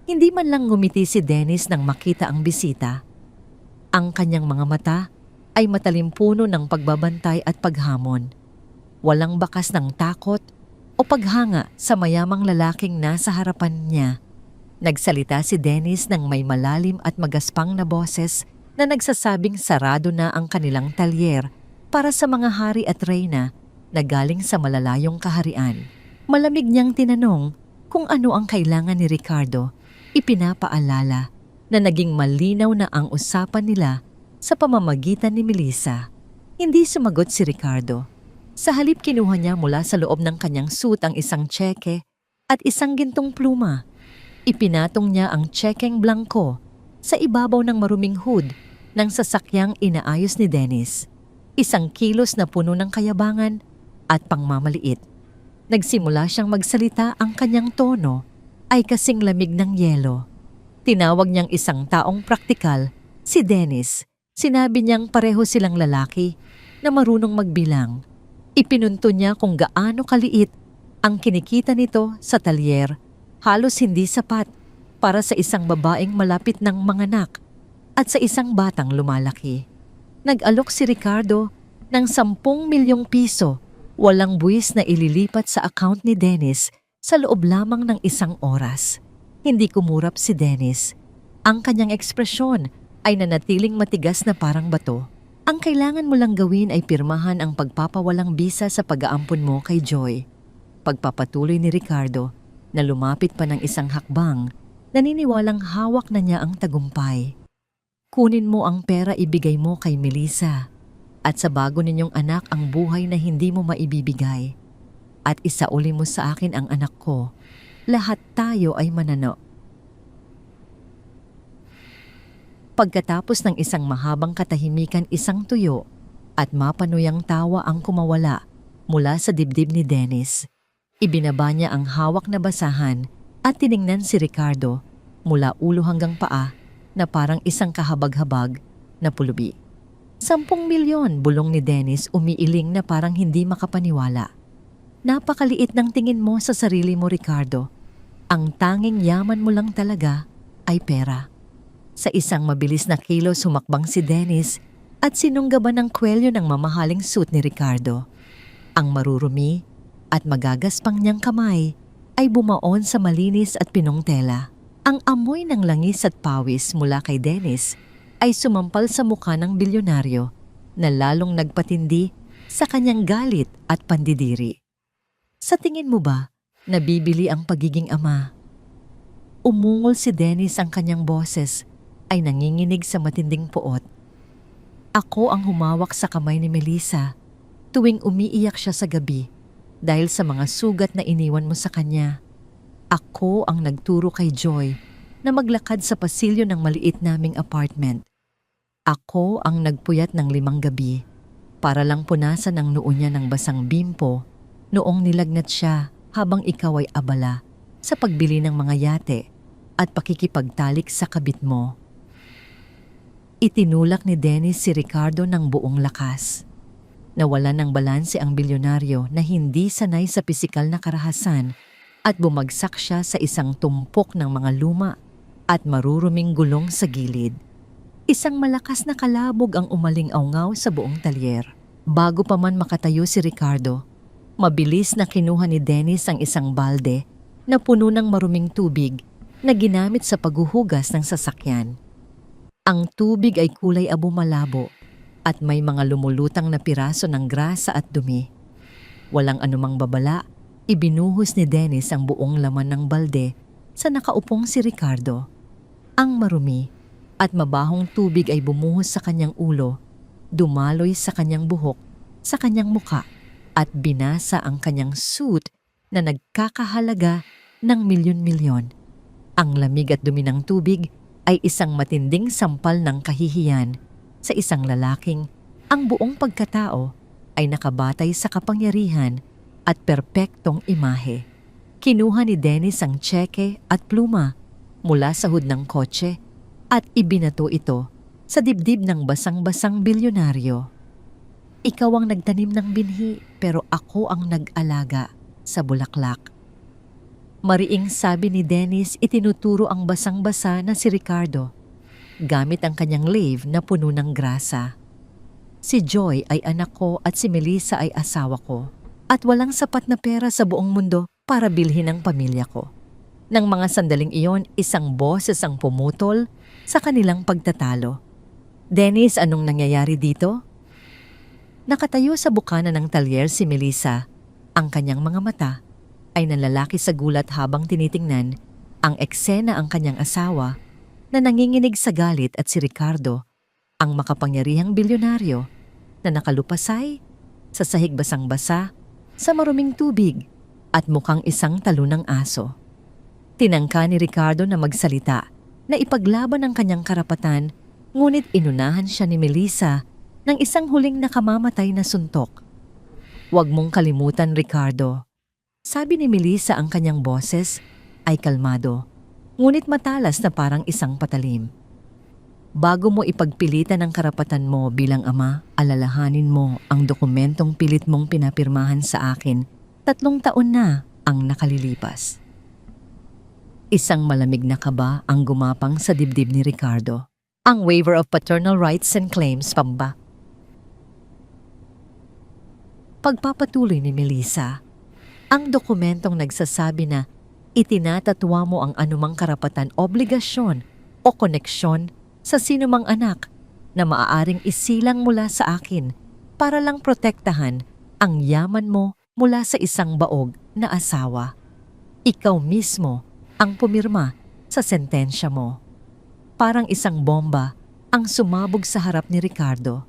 Hindi man lang ngumiti si Dennis nang makita ang bisita. Ang kanyang mga mata ay matalimpuno ng pagbabantay at paghamon. Walang bakas ng takot o paghanga sa mayamang lalaking nasa harapan niya. Nagsalita si Dennis ng may malalim at magaspang na boses na nagsasabing sarado na ang kanilang talyer para sa mga hari at reyna na galing sa malalayong kaharian. Malamig niyang tinanong kung ano ang kailangan ni Ricardo. Ipinapaalala na naging malinaw na ang usapan nila sa pamamagitan ni Melissa. Hindi sumagot si Ricardo. Sa halip kinuha niya mula sa loob ng kanyang suit ang isang tseke at isang gintong pluma. Ipinatong niya ang tsekeng blangko sa ibabaw ng maruming hood ng sasakyang inaayos ni Dennis. Isang kilos na puno ng kayabangan at pangmamaliit. Nagsimula siyang magsalita, ang kanyang tono ay kasing lamig ng yelo. Tinawag niyang isang taong praktikal, si Dennis. Sinabi niyang pareho silang lalaki na marunong magbilang. Ipinunto niya kung gaano kaliit ang kinikita nito sa talyer, halos hindi sapat para sa isang babaeng malapit ng manganak at sa isang batang lumalaki. Nag-alok si Ricardo ng 10 milyong piso, walang buwis na ililipat sa account ni Dennis sa loob lamang ng 1 oras. Hindi kumurap si Dennis. Ang kanyang ekspresyon ay nanatiling matigas na parang bato. Ang kailangan mo lang gawin ay pirmahan ang pagpapawalang bisa sa pag-aampon mo kay Joy. Pagpapatuloy ni Ricardo na lumapit pa ng isang hakbang, naniniwalang hawak na niya ang tagumpay. Kunin mo ang pera, ibigay mo kay Melissa. At sa bago ninyong anak ang buhay na hindi mo maibibigay. At isauli mo sa akin ang anak ko. Lahat tayo ay manano. Pagkatapos ng isang mahabang katahimikan, isang tuyo at mapanuyang tawa ang kumawala mula sa dibdib ni Dennis. Ibinaba niya ang hawak na basahan at tiningnan si Ricardo mula ulo hanggang paa na parang isang kahabag-habag na pulubi. 10 milyon, bulong ni Dennis, umiiling na parang hindi makapaniwala. Napakaliit ng tingin mo sa sarili mo, Ricardo. Ang tanging yaman mo lang talaga ay pera. Sa isang mabilis na kilos humakbang si Dennis at sinunggaban ng kwelyo ng mamahaling suit ni Ricardo. Ang marurumi at magagaspang niyang kamay ay bumaon sa malinis at pinong tela. Ang amoy ng langis at pawis mula kay Dennis ay sumampal sa mukha ng bilyonaryo na lalong nagpatindi sa kanyang galit at pandidiri. Sa tingin mo ba, nabibili ang pagiging ama? Umungol si Dennis, ang kanyang boses ay nanginginig sa matinding puot. Ako ang humawak sa kamay ni Melissa tuwing umiiyak siya sa gabi dahil sa mga sugat na iniwan mo sa kanya. Ako ang nagturo kay Joy na maglakad sa pasilyo ng maliit naming apartment. Ako ang nagpuyat ng 5 gabi para lang punasan ang noo niya ng basang bimpo noong nilagnat siya habang ikaw ay abala sa pagbili ng mga yate at pakikipagtalik sa kabit mo. Itinulak ni Dennis si Ricardo ng buong lakas. Nawala ng balanse ang bilyonaryo na hindi sanay sa pisikal na karahasan at bumagsak siya sa isang tumpok ng mga luma at maruruming gulong sa gilid. Isang malakas na kalabog ang umaling-awngaw sa buong talyer. Bago pa man makatayo si Ricardo, mabilis na kinuha ni Dennis ang isang balde na puno ng maruming tubig na ginamit sa paghuhugas ng sasakyan. Ang tubig ay kulay abo malabo at may mga lumulutang na piraso ng grasa at dumi. Walang anumang babala, ibinuhos ni Dennis ang buong laman ng balde sa nakaupong si Ricardo. Ang marumi at mabahong tubig ay bumuhos sa kanyang ulo, dumaloy sa kanyang buhok, sa kanyang muka at binasa ang kanyang suit na nagkakahalaga ng milyon-milyon. Ang lamig at dumi ng tubig ay isang matinding sampal ng kahihiyan sa isang lalaking ang buong pagkatao ay nakabatay sa kapangyarihan at perpektong imahe. Kinuha ni Dennis ang tseke at pluma mula sa hood ng kotse at ibinato ito sa dibdib ng basang-basang bilyonaryo. Ikaw ang nagtanim ng binhi pero ako ang nag-alaga sa bulaklak. Mariing sabi ni Dennis, itinuturo ang basang-basa na si Ricardo gamit ang kanyang lave na puno ng grasa. Si Joy ay anak ko at si Melissa ay asawa ko at walang sapat na pera sa buong mundo para bilhin ang pamilya ko. Nang mga sandaling iyon, isang boses ang pumutol sa kanilang pagtatalo. Dennis, anong nangyayari dito? Nakatayo sa bukana ng talyer si Melissa. Ang kanyang mga mata ay nalalaki sa gulat habang tinitingnan ang eksena ang kanyang asawa na nanginginig sa galit at si Ricardo, ang makapangyarihang bilyonaryo na nakalupasay sa sahig basang-basa sa maruming tubig at mukhang isang talunang aso. Tinangka ni Ricardo na magsalita na ipaglaban ang kanyang karapatan, ngunit inunahan siya ni Melissa ng isang huling nakamamatay na suntok. "Huwag mong kalimutan, Ricardo." Sabi ni Melissa, ang kanyang boses ay kalmado, ngunit matalas na parang isang patalim. "Bago mo ipagpilitan ang karapatan mo bilang ama, alalahanin mo ang dokumentong pilit mong pinapirmahan sa akin. 3 taon na ang nakalilipas." Isang malamig na kaba ang gumapang sa dibdib ni Ricardo. Ang waiver of paternal rights and claims pamba. Pagpapatuloy ni Melissa, ang dokumentong nagsasabi na itinatatwa mo ang anumang karapatan, obligasyon o koneksyon sa sinumang anak na maaaring isilang mula sa akin para lang protektahan ang yaman mo mula sa isang baog na asawa. Ikaw mismo ang pumirma sa sentensya mo. Parang isang bomba ang sumabog sa harap ni Ricardo.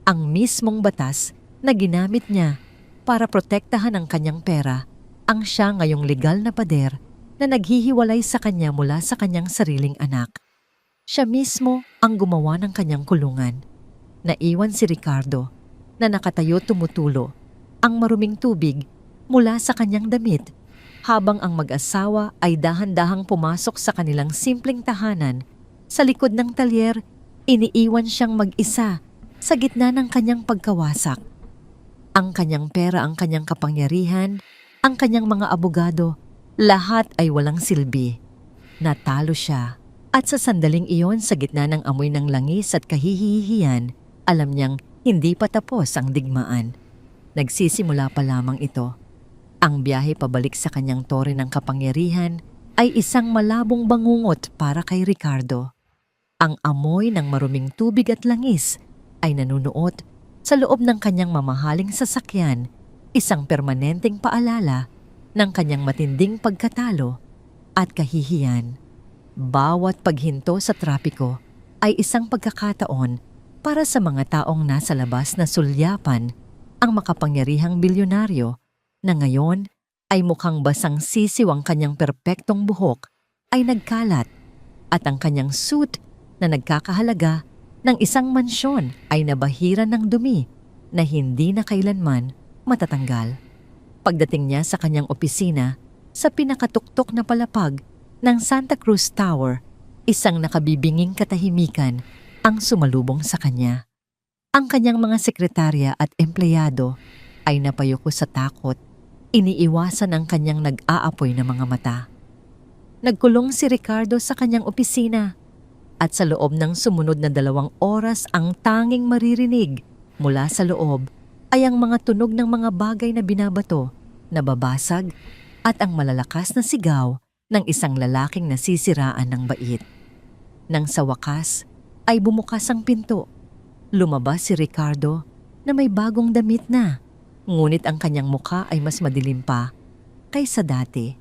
Ang mismong batas na ginamit niya para protektahan ang kanyang pera ang siya ngayong legal na pader na naghihiwalay sa kanya mula sa kanyang sariling anak. Siya mismo ang gumawa ng kanyang kulungan. Naiwan si Ricardo na nakatayo tumutulo ang maruming tubig mula sa kanyang damit habang ang mag-asawa ay dahan-dahang pumasok sa kanilang simpleng tahanan. Sa likod ng talyer, iniiwan siyang mag-isa sa gitna ng kanyang pagkawasak. Ang kanyang pera, ang kanyang kapangyarihan, ang kanyang mga abogado, lahat ay walang silbi. Natalo siya. At sa sandaling iyon, sa gitna ng amoy ng langis at kahihihiyan, alam niyang hindi pa tapos ang digmaan. Nagsisimula pa lamang ito. Ang biyahe pabalik sa kanyang tore ng kapangyarihan ay isang malabong bangungot para kay Ricardo. Ang amoy ng maruming tubig at langis ay nanunuot sa loob ng kanyang mamahaling sasakyan, isang permanenteng paalala ng kanyang matinding pagkatalo at kahihiyan. Bawat paghinto sa trapiko ay isang pagkakataon para sa mga taong nasa labas na sulyapan ang makapangyarihang bilyonaryo na ngayon ay mukhang basang sisiw. Ang kanyang perpektong buhok ay nagkalat at ang kanyang suit na nagkakahalaga ng isang mansyon ay nabahiran ng dumi na hindi na kailanman matatanggal. Pagdating niya sa kanyang opisina, sa pinakatuktok na palapag ng Santa Cruz Tower, isang nakabibinging katahimikan ang sumalubong sa kanya. Ang kanyang mga sekretarya at empleyado ay napayuko sa takot, iniiwasan ang kanyang nag-aapoy na mga mata. Nagkulong si Ricardo sa kanyang opisina at sa loob ng sumunod na 2 oras ang tanging maririnig mula sa loob ay ang mga tunog ng mga bagay na binabato, nababasag at ang malalakas na sigaw ng isang lalaking nasisiraan ng bait. Nang sa wakas, ay bumukas ang pinto. Lumabas si Ricardo na may bagong damit na, ngunit ang kanyang mukha ay mas madilim pa kaysa dati.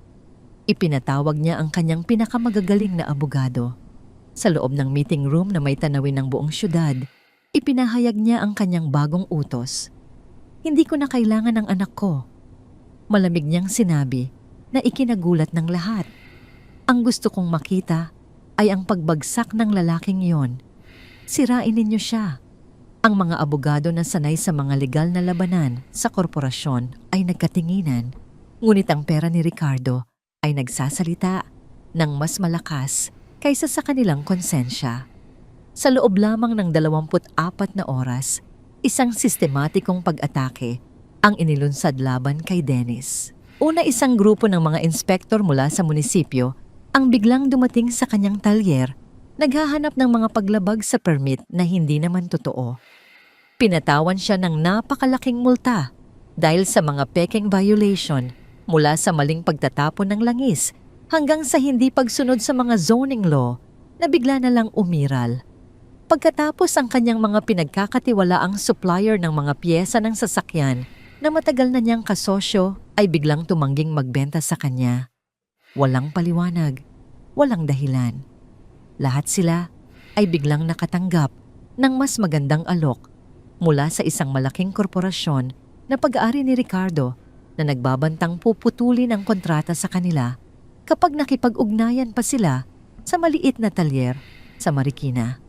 Ipinatawag niya ang kanyang pinakamagagaling na abogado. Sa loob ng meeting room na may tanawin ng buong syudad, ipinahayag niya ang kanyang bagong utos. Hindi ko na kailangan ng anak ko. Malamig niyang sinabi na ikinagulat ng lahat. Ang gusto kong makita ay ang pagbagsak ng lalaking iyon. Sirain ninyo siya. Ang mga abogado na sanay sa mga legal na labanan sa korporasyon ay nagkatinginan. Ngunit ang pera ni Ricardo ay nagsasalita ng mas malakas kaysa sa kanilang konsensya. Sa loob lamang ng 24 na oras, isang sistematikong pag-atake ang inilunsad laban kay Dennis. Una, isang grupo ng mga inspektor mula sa munisipyo ang biglang dumating sa kanyang talyer, naghahanap ng mga paglabag sa permit na hindi naman totoo. Pinatawan siya ng napakalaking multa dahil sa mga pekeng violation mula sa maling pagtatapon ng langis hanggang sa hindi pagsunod sa mga zoning law na bigla na lang umiral. Pagkatapos ang kanyang mga pinagkakatiwalaang supplier ng mga piyesa ng sasakyan na matagal na niyang kasosyo ay biglang tumangging magbenta sa kanya. Walang paliwanag, walang dahilan. Lahat sila ay biglang nakatanggap ng mas magandang alok mula sa isang malaking korporasyon na pag-aari ni Ricardo na nagbabantang puputulin ang kontrata sa kanila kapag nakipag-ugnayan pa sila sa maliit na talyer sa Marikina.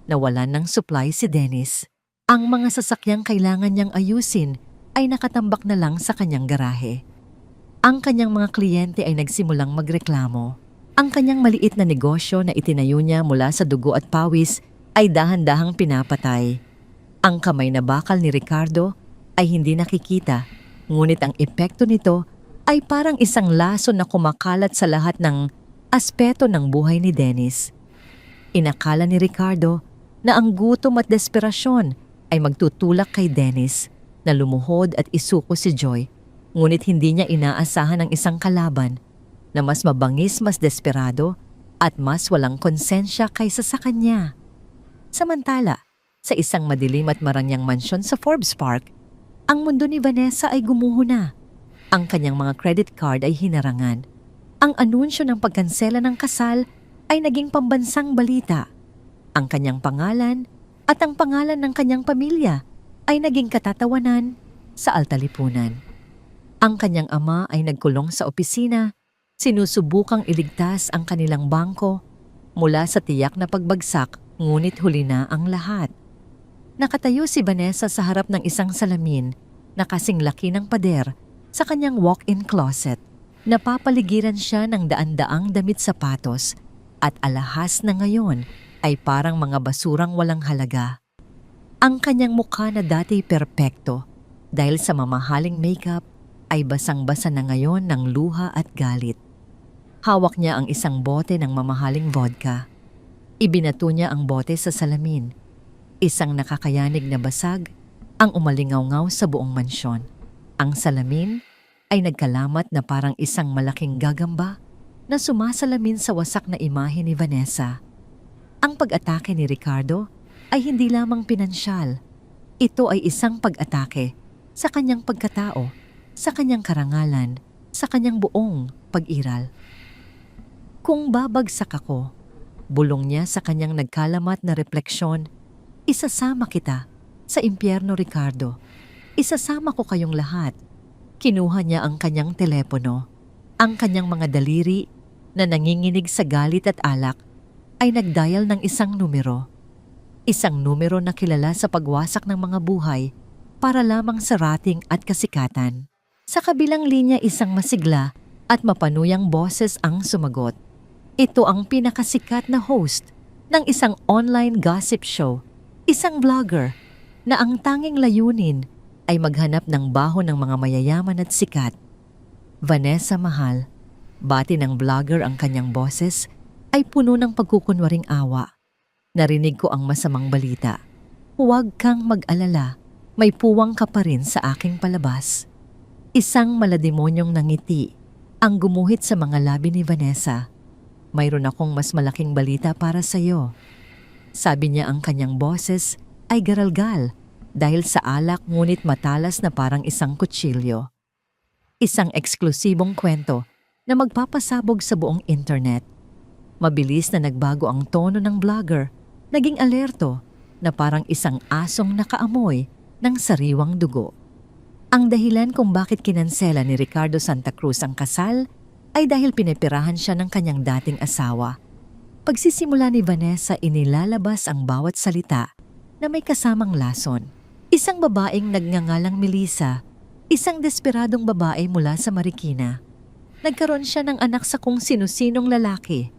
Nawalan ng supply si Dennis. Ang mga sasakyang kailangan niyang ayusin ay nakatambak na lang sa kanyang garahe. Ang kanyang mga kliyente ay nagsimulang magreklamo. Ang kanyang maliit na negosyo na itinayo niya mula sa dugo at pawis ay dahan-dahang pinapatay. Ang kamay na bakal ni Ricardo ay hindi nakikita, ngunit ang epekto nito ay parang isang laso na kumakalat sa lahat ng aspeto ng buhay ni Dennis. Inakala ni Ricardo na ang gutom at desperasyon ay magtutulak kay Dennis na lumuhod at isuko si Joy, ngunit hindi niya inaasahan ang isang kalaban na mas mabangis, mas desperado at mas walang konsensya kaysa sa kanya. Samantala, sa isang madilim at marangyang mansyon sa Forbes Park, ang mundo ni Vanessa ay gumuho na. Ang kanyang mga credit card ay hinarangan. Ang anunsyo ng pagkansela ng kasal ay naging pambansang balita. Ang kanyang pangalan at ang pangalan ng kanyang pamilya ay naging katatawanan sa altalipunan. Ang kanyang ama ay nagkulong sa opisina, sinusubukang iligtas ang kanilang bangko mula sa tiyak na pagbagsak, ngunit huli na ang lahat. Nakatayo si Vanessa sa harap ng isang salamin na kasing laki ng pader sa kanyang walk-in closet. Napapaligiran siya ng daan-daang damit sapatos at alahas na ngayon ay parang mga basurang walang halaga. Ang kanyang mukha na dati perpekto dahil sa mamahaling makeup ay basang-basa na ngayon ng luha at galit. Hawak niya ang isang bote ng mamahaling vodka. Ibinato niya ang bote sa salamin. Isang nakakayanig na basag ang umalingaw-ngaw sa buong mansyon. Ang salamin ay nagkalamat na parang isang malaking gagamba na sumasalamin sa wasak na imahe ni Vanessa. Ang pag-atake ni Ricardo ay hindi lamang pinansyal. Ito ay isang pag-atake sa kanyang pagkatao, sa kanyang karangalan, sa kanyang buong pag-iral. Kung babagsak ako, bulong niya sa kanyang nagkalamat na refleksyon, isasama kita sa impyerno, Ricardo. Isasama ko kayong lahat. Kinuha niya ang kanyang telepono. Ang kanyang mga daliri na nanginginig sa galit at alak ay nagdial ng isang numero. Isang numero na kilala sa pagwasak ng mga buhay para lamang sa rating at kasikatan. Sa kabilang linya, isang masigla at mapanuyang boses ang sumagot. Ito ang pinakasikat na host ng isang online gossip show. Isang vlogger na ang tanging layunin ay maghanap ng baho ng mga mayayaman at sikat. Vanessa, mahal, bati ng vlogger ang kanyang boses ay puno ng pagkukunwaring awa. Narinig ko ang masamang balita. Huwag kang mag-alala, may puwang ka pa rin sa aking palabas. Isang malademonyong nangiti ang gumuhit sa mga labi ni Vanessa. Mayroon akong mas malaking balita para sa iyo. Sabi niya ang kanyang boses ay garalgal dahil sa alak ngunit matalas na parang isang kutsilyo. Isang eksklusibong kwento na magpapasabog sa buong internet. Mabilis na nagbago ang tono ng vlogger, naging alerto na parang isang asong nakaamoy ng sariwang dugo. Ang dahilan kung bakit kinansela ni Ricardo Santa Cruz ang kasal ay dahil pinipirahan siya ng kanyang dating asawa. Pagsisimula ni Vanessa, inilalabas ang bawat salita na may kasamang lason. Isang babaeng nagngangalang Melissa, isang desperadong babae mula sa Marikina. Nagkaroon siya ng anak sa kung sino-sinong lalaki.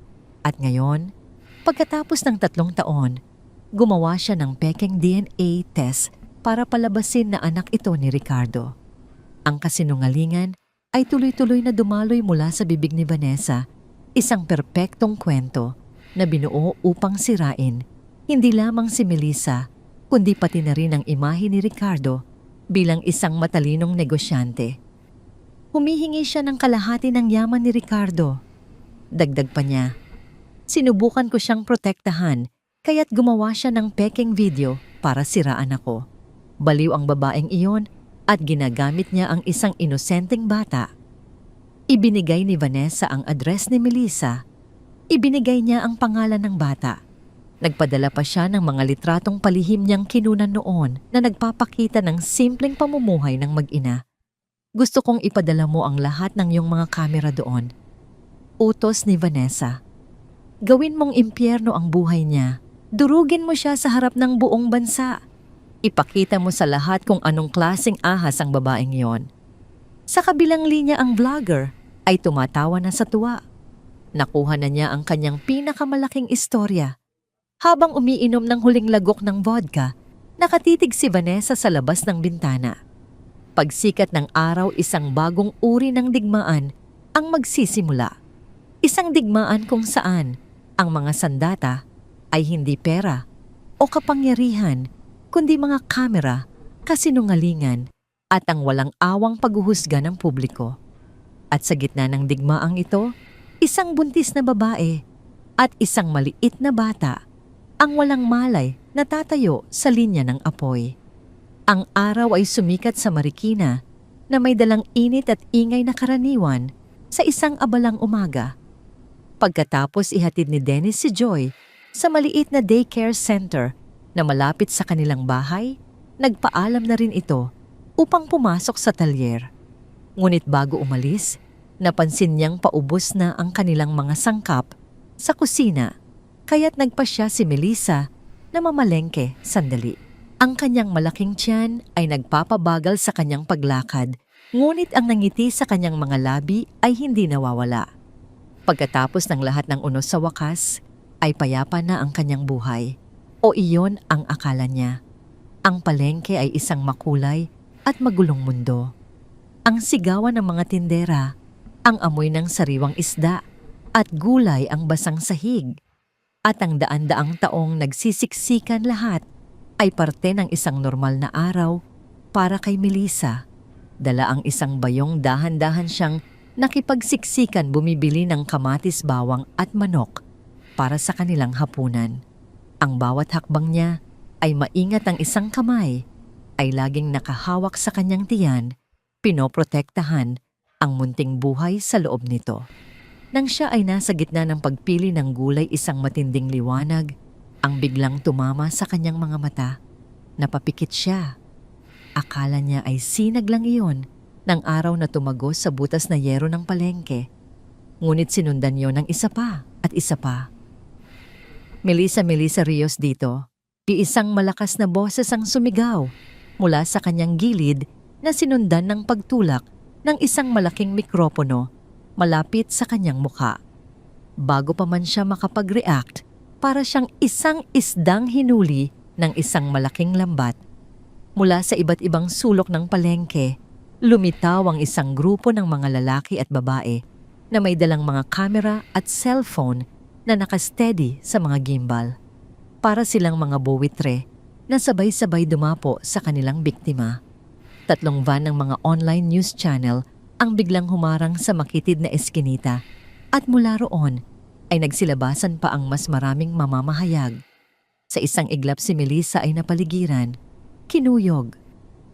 At ngayon, pagkatapos ng 3 taon, gumawa siya ng pekeng DNA test para palabasin na anak ito ni Ricardo. Ang kasinungalingan ay tuloy-tuloy na dumaloy mula sa bibig ni Vanessa, isang perpektong kwento na binuo upang sirain hindi lamang si Melissa, kundi pati na rin ang imahe ni Ricardo bilang isang matalinong negosyante. Humihingi siya ng kalahati ng yaman ni Ricardo. Dagdag pa niya, sinubukan ko siyang protektahan kaya't gumawa siya ng pekeng video para siraan ako. Baliw ang babaeng iyon at ginagamit niya ang isang inosenteng bata. Ibinigay ni Vanessa ang address ni Melissa. Ibinigay niya ang pangalan ng bata. Nagpadala pa siya ng mga litratong palihim niyang kinunan noon na nagpapakita ng simpleng pamumuhay ng mag-ina. Gusto kong ipadala mo ang lahat ng iyong mga kamera doon. Utos ni Vanessa. Gawin mong impyerno ang buhay niya. Durugin mo siya sa harap ng buong bansa. Ipakita mo sa lahat kung anong klaseng ahas ang babaeng yon. Sa kabilang linya ang vlogger ay tumatawa na sa tuwa. Nakuha na niya ang kanyang pinakamalaking istorya. Habang umiinom ng huling lagok ng vodka, nakatitig si Vanessa sa labas ng bintana. Pagsikat ng araw, isang bagong uri ng digmaan ang magsisimula. Isang digmaan kung saan ang mga sandata ay hindi pera o kapangyarihan, kundi mga kamera, kasinungalingan at ang walang awang paghuhusga ng publiko. At sa gitna ng digmaang ito, isang buntis na babae at isang maliit na bata ang walang malay na tatayo sa linya ng apoy. Ang araw ay sumikat sa Marikina na may dalang init at ingay na karaniwan sa isang abalang umaga. Pagkatapos ihatid ni Dennis si Joy sa maliit na daycare center na malapit sa kanilang bahay, nagpaalam na rin ito upang pumasok sa talyer. Ngunit bago umalis, napansin niyang paubos na ang kanilang mga sangkap sa kusina, kaya't nagpasya si Melissa na mamalengke sandali. Ang kanyang malaking tiyan ay nagpapabagal sa kanyang paglakad, ngunit ang nangiti sa kanyang mga labi ay hindi nawawala. Pagkatapos ng lahat ng unos sa wakas, ay payapa na ang kanyang buhay. O iyon ang akala niya. Ang palengke ay isang makulay at magulong mundo. Ang sigawan ng mga tindera, ang amoy ng sariwang isda, at gulay ang basang sahig. At ang daan-daang taong nagsisiksikan lahat ay parte ng isang normal na araw para kay Melissa. Dala ang isang bayong dahan-dahan siyang nakipagsiksikan bumibili ng kamatis, bawang at manok para sa kanilang hapunan. Ang bawat hakbang niya ay maingat, ang isang kamay ay laging nakahawak sa kanyang tiyan, pinoprotektahan ang munting buhay sa loob nito. Nang siya ay nasa gitna ng pagpili ng gulay, isang matinding liwanag ang biglang tumama sa kanyang mga mata. Napapikit siya. Akala niya ay sinag lang iyon ng araw na tumagos sa butas na yero ng palengke. Ngunit sinundan yon ng isa pa at isa pa. Melissa Rios dito. Iisang malakas na boses ang sumigaw mula sa kanyang gilid na sinundan ng pagtulak ng isang malaking mikropono malapit sa kanyang mukha. Bago pa man siya makapag-react, para siyang isang isdang hinuli ng isang malaking lambat. Mula sa iba't ibang sulok ng palengke, lumitaw ang isang grupo ng mga lalaki at babae na may dalang mga kamera at cellphone na nakasteady sa mga gimbal. Para silang mga buwitre na sabay-sabay dumapo sa kanilang biktima. 3 van ng mga online news channel ang biglang humarang sa makitid na eskinita at mula roon ay nagsilabasan pa ang mas maraming mamamahayag. Sa isang iglap si Melissa ay napaligiran, kinuyog,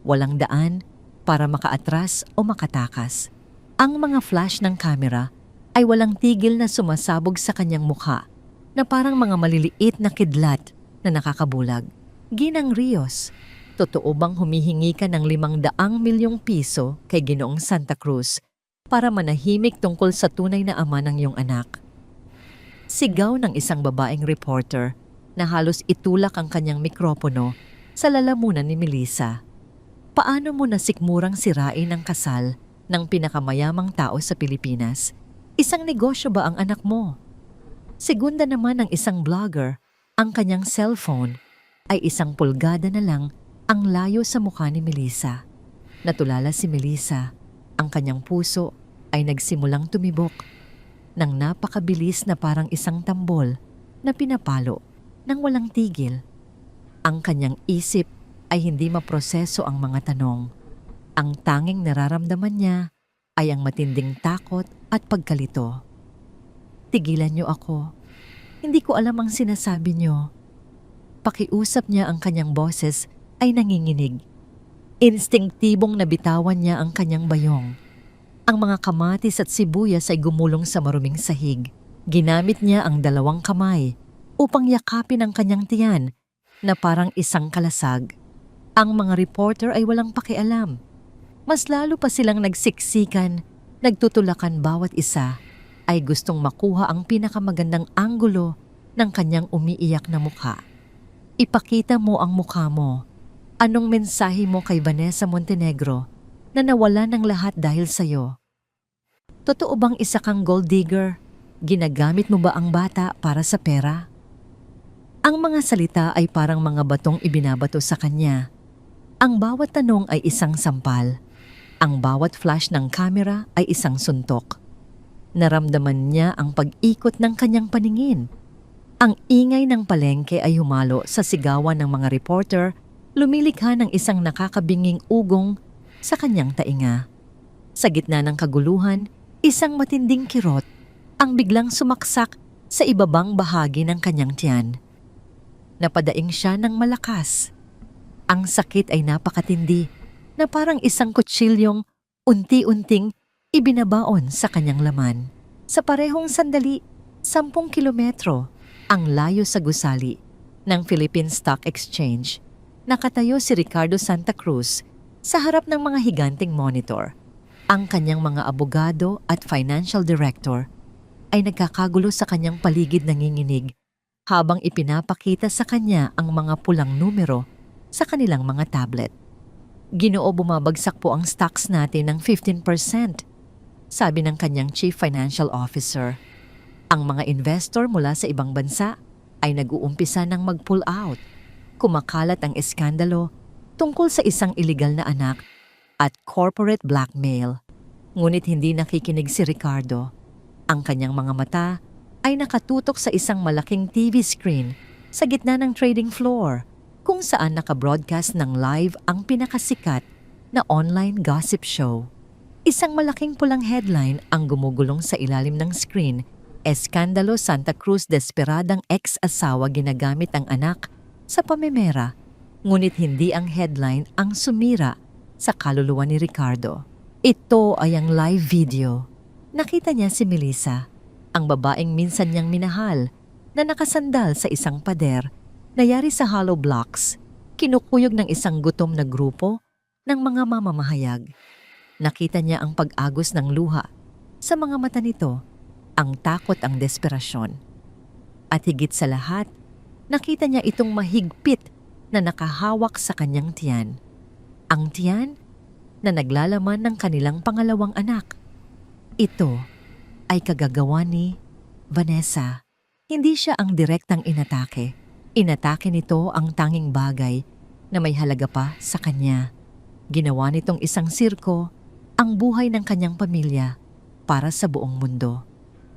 walang daan para makaatras o makatakas. Ang mga flash ng kamera ay walang tigil na sumasabog sa kanyang mukha na parang mga maliliit na kidlat na nakakabulag. Ginang Rios, totoo bang humihingi ka ng 500 milyong piso kay Ginoong Santa Cruz para manahimik tungkol sa tunay na ama ng iyong anak? Sigaw ng isang babaeng reporter na halos itulak ang kanyang mikropono sa lalamunan ni Melissa. Paano mo nasikmurang sirain ang kasal ng pinakamayamang tao sa Pilipinas? Isang negosyo ba ang anak mo? Segunda naman ng isang vlogger, ang kanyang cellphone ay 1 pulgada na lang ang layo sa mukha ni Melissa. Natulala si Melissa, ang kanyang puso ay nagsimulang tumibok ng napakabilis na parang isang tambol na pinapalo nang walang tigil. Ang kanyang isip ay hindi maproseso ang mga tanong. Ang tanging nararamdaman niya ay ang matinding takot at pagkalito. Tigilan niyo ako. Hindi ko alam ang sinasabi niyo. Pakiusap niya, ang kanyang boses ay nanginginig. Instinktibong nabitawan niya ang kanyang bayong. Ang mga kamatis at sibuyas ay gumulong sa maruming sahig. Ginamit niya ang 2 kamay upang yakapin ang kanyang tiyan na parang isang kalasag. Ang mga reporter ay walang pakialam. Mas lalo pa silang nagsiksikan, nagtutulakan, bawat isa ay gustong makuha ang pinakamagandang anggulo ng kanyang umiiyak na mukha. Ipakita mo ang mukha mo. Anong mensahe mo kay Vanessa Montenegro na nawala ng lahat dahil sa'yo? Totoo bang isa kang gold digger? Ginagamit mo ba ang bata para sa pera? Ang mga salita ay parang mga batong ibinabato sa kanya. Ang bawat tanong ay isang sampal. Ang bawat flash ng kamera ay isang suntok. Naramdaman niya ang pag-ikot ng kanyang paningin. Ang ingay ng palengke ay humalo sa sigawan ng mga reporter, lumilikha ng isang nakakabinging ugong sa kanyang tainga. Sa gitna ng kaguluhan, isang matinding kirot ang biglang sumaksak sa ibabang bahagi ng kanyang tiyan. Napadaing siya ng malakas. Ang sakit ay napakatindi na parang isang kutsilyong unti-unting ibinabaon sa kanyang laman. Sa parehong sandali, 10 kilometro ang layo sa gusali ng Philippine Stock Exchange. Nakatayo si Ricardo Santa Cruz sa harap ng mga higanting monitor. Ang kanyang mga abogado at financial director ay nagkakagulo sa kanyang paligid, nanginginig habang ipinapakita sa kanya ang mga pulang numero sa kanilang mga tablet. Ginoo, bumabagsak po ang stocks natin ng 15%, sabi ng kanyang chief financial officer. Ang mga investor mula sa ibang bansa ay nag-uumpisa ng mag-pull out. Kumakalat ang eskandalo tungkol sa isang iligal na anak at corporate blackmail. Ngunit hindi nakikinig si Ricardo. Ang kanyang mga mata ay nakatutok sa isang malaking TV screen sa gitna ng trading floor kung saan nakabroadcast ng live ang pinakasikat na online gossip show. Isang malaking pulang headline ang gumugulong sa ilalim ng screen, Eskandalo Santa Cruz, desperadang ex-asawa ginagamit ang anak sa pamemera. Ngunit hindi ang headline ang sumira sa kaluluwa ni Ricardo. Ito ay ang live video. Nakita niya si Melissa, ang babaeng minsan niyang minahal, na nakasandal sa isang pader na yari sa hollow blocks, kinukuyog ng isang gutom na grupo ng mga mamamahayag. Nakita niya ang pag-agos ng luha sa mga mata nito, ang takot, ang desperasyon. At higit sa lahat, nakita niya itong mahigpit na nakahawak sa kanyang tiyan. Ang tiyan na naglalaman ng kanilang pangalawang anak. Ito ay kagagawa ni Vanessa. Hindi siya ang direktang inatake. Inatake nito ang tanging bagay na may halaga pa sa kanya. Ginawa nitong isang sirko ang buhay ng kanyang pamilya para sa buong mundo.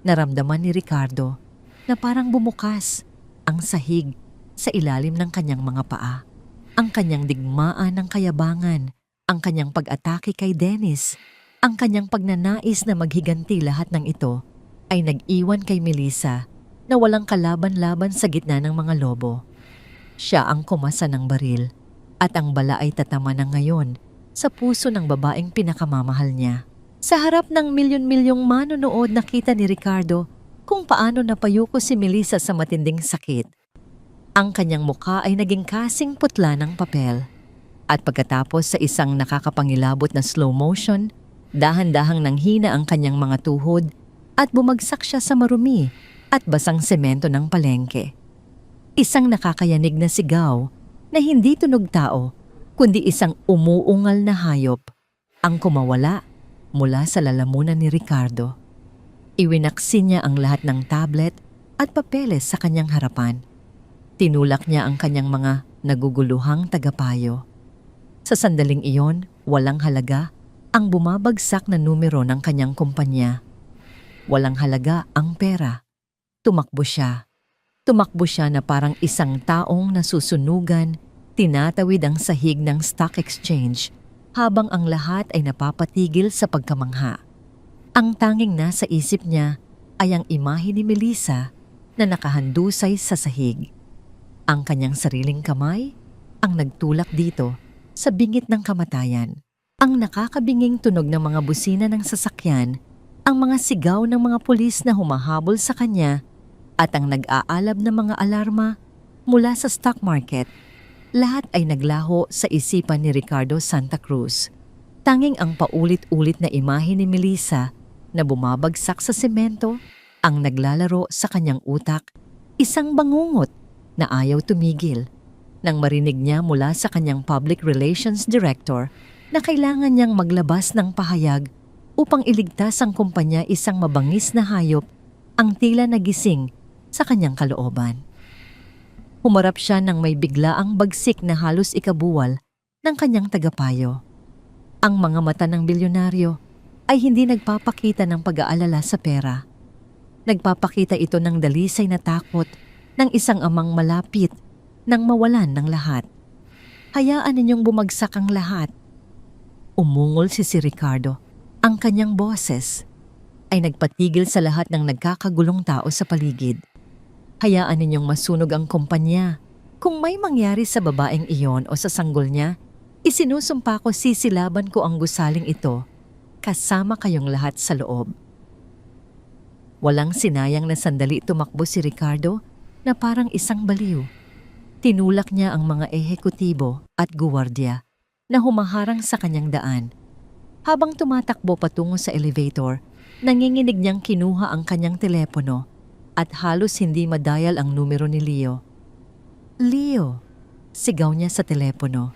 Naramdaman ni Ricardo na parang bumukas ang sahig sa ilalim ng kanyang mga paa. Ang kanyang digmaan ng kayabangan, ang kanyang pag-atake kay Dennis, ang kanyang pagnanais na maghiganti, lahat ng ito ay nag-iwan kay Melissa na walang kalaban-laban sa gitna ng mga lobo. Siya ang kumasa ng baril at ang bala ay tatama na ngayon sa puso ng babaeng pinakamamahal niya. Sa harap ng milyon-milyong manonood, nakita ni Ricardo kung paano napayuko si Melissa sa matinding sakit. Ang kanyang mukha ay naging kasing putla ng papel. At pagkatapos sa isang nakakapangilabot na slow motion, dahan-dahang nanghina ang kanyang mga tuhod at bumagsak siya sa marumi at basang semento ng palengke. Isang nakakayanig na sigaw na hindi tunog tao, kundi isang umuungal na hayop ang kumawala mula sa lalamunan ni Ricardo. Iwinaksin niya ang lahat ng tablet at papeles sa kanyang harapan. Tinulak niya ang kanyang mga naguguluhang tagapayo. Sa sandaling iyon, walang halaga ang bumabagsak na numero ng kanyang kumpanya. Walang halaga ang pera. Tumakbo siya. Tumakbo siya na parang isang taong nasusunugan, tinatawid ang sahig ng stock exchange habang ang lahat ay napapatigil sa pagkamangha. Ang tanging nasa isip niya ay ang imahe ni Melissa na nakahandusay sa sahig. Ang kanyang sariling kamay ang nagtulak dito sa bingit ng kamatayan. Ang nakakabinging tunog ng mga busina ng sasakyan, ang mga sigaw ng mga pulis na humahabol sa kanya, at ang nag-aalab na mga alarma mula sa stock market, lahat ay naglaho sa isipan ni Ricardo Santa Cruz. Tanging ang paulit-ulit na imahe ni Melissa na bumabagsak sa semento ang naglalaro sa kanyang utak, isang bangungot na ayaw tumigil nang marinig niya mula sa kanyang public relations director na kailangan niyang maglabas ng pahayag upang iligtas ang kumpanya, isang mabangis na hayop ang tila nagising sa kanyang kalooban. Humarap siya nang may biglaang bagsik na halos ikabuwal ng kanyang tagapayo. Ang mga mata ng bilyonaryo ay hindi nagpapakita ng pag-aalala sa pera. Nagpapakita ito ng dalisay na takot ng isang amang malapit nang mawalan ng lahat. Hayaan ninyong bumagsak ang lahat. Umungol si Ricardo. Ang kanyang boses ay nagpatigil sa lahat ng nagkakagulong tao sa paligid. Hayaan ninyong masunog ang kumpanya. Kung may mangyari sa babaeng iyon o sa sanggol niya, isinusumpa ko sisilaban ko ang gusaling ito kasama kayong lahat sa loob. Walang sinayang na sandali tumakbo si Ricardo na parang isang baliw. Tinulak niya ang mga ehekutibo at guwardiya na humaharang sa kanyang daan. Habang tumatakbo patungo sa elevator, nanginginig niyang kinuha ang kanyang telepono at halos hindi madial ang numero ni Leo. "Leo," sigaw niya sa telepono.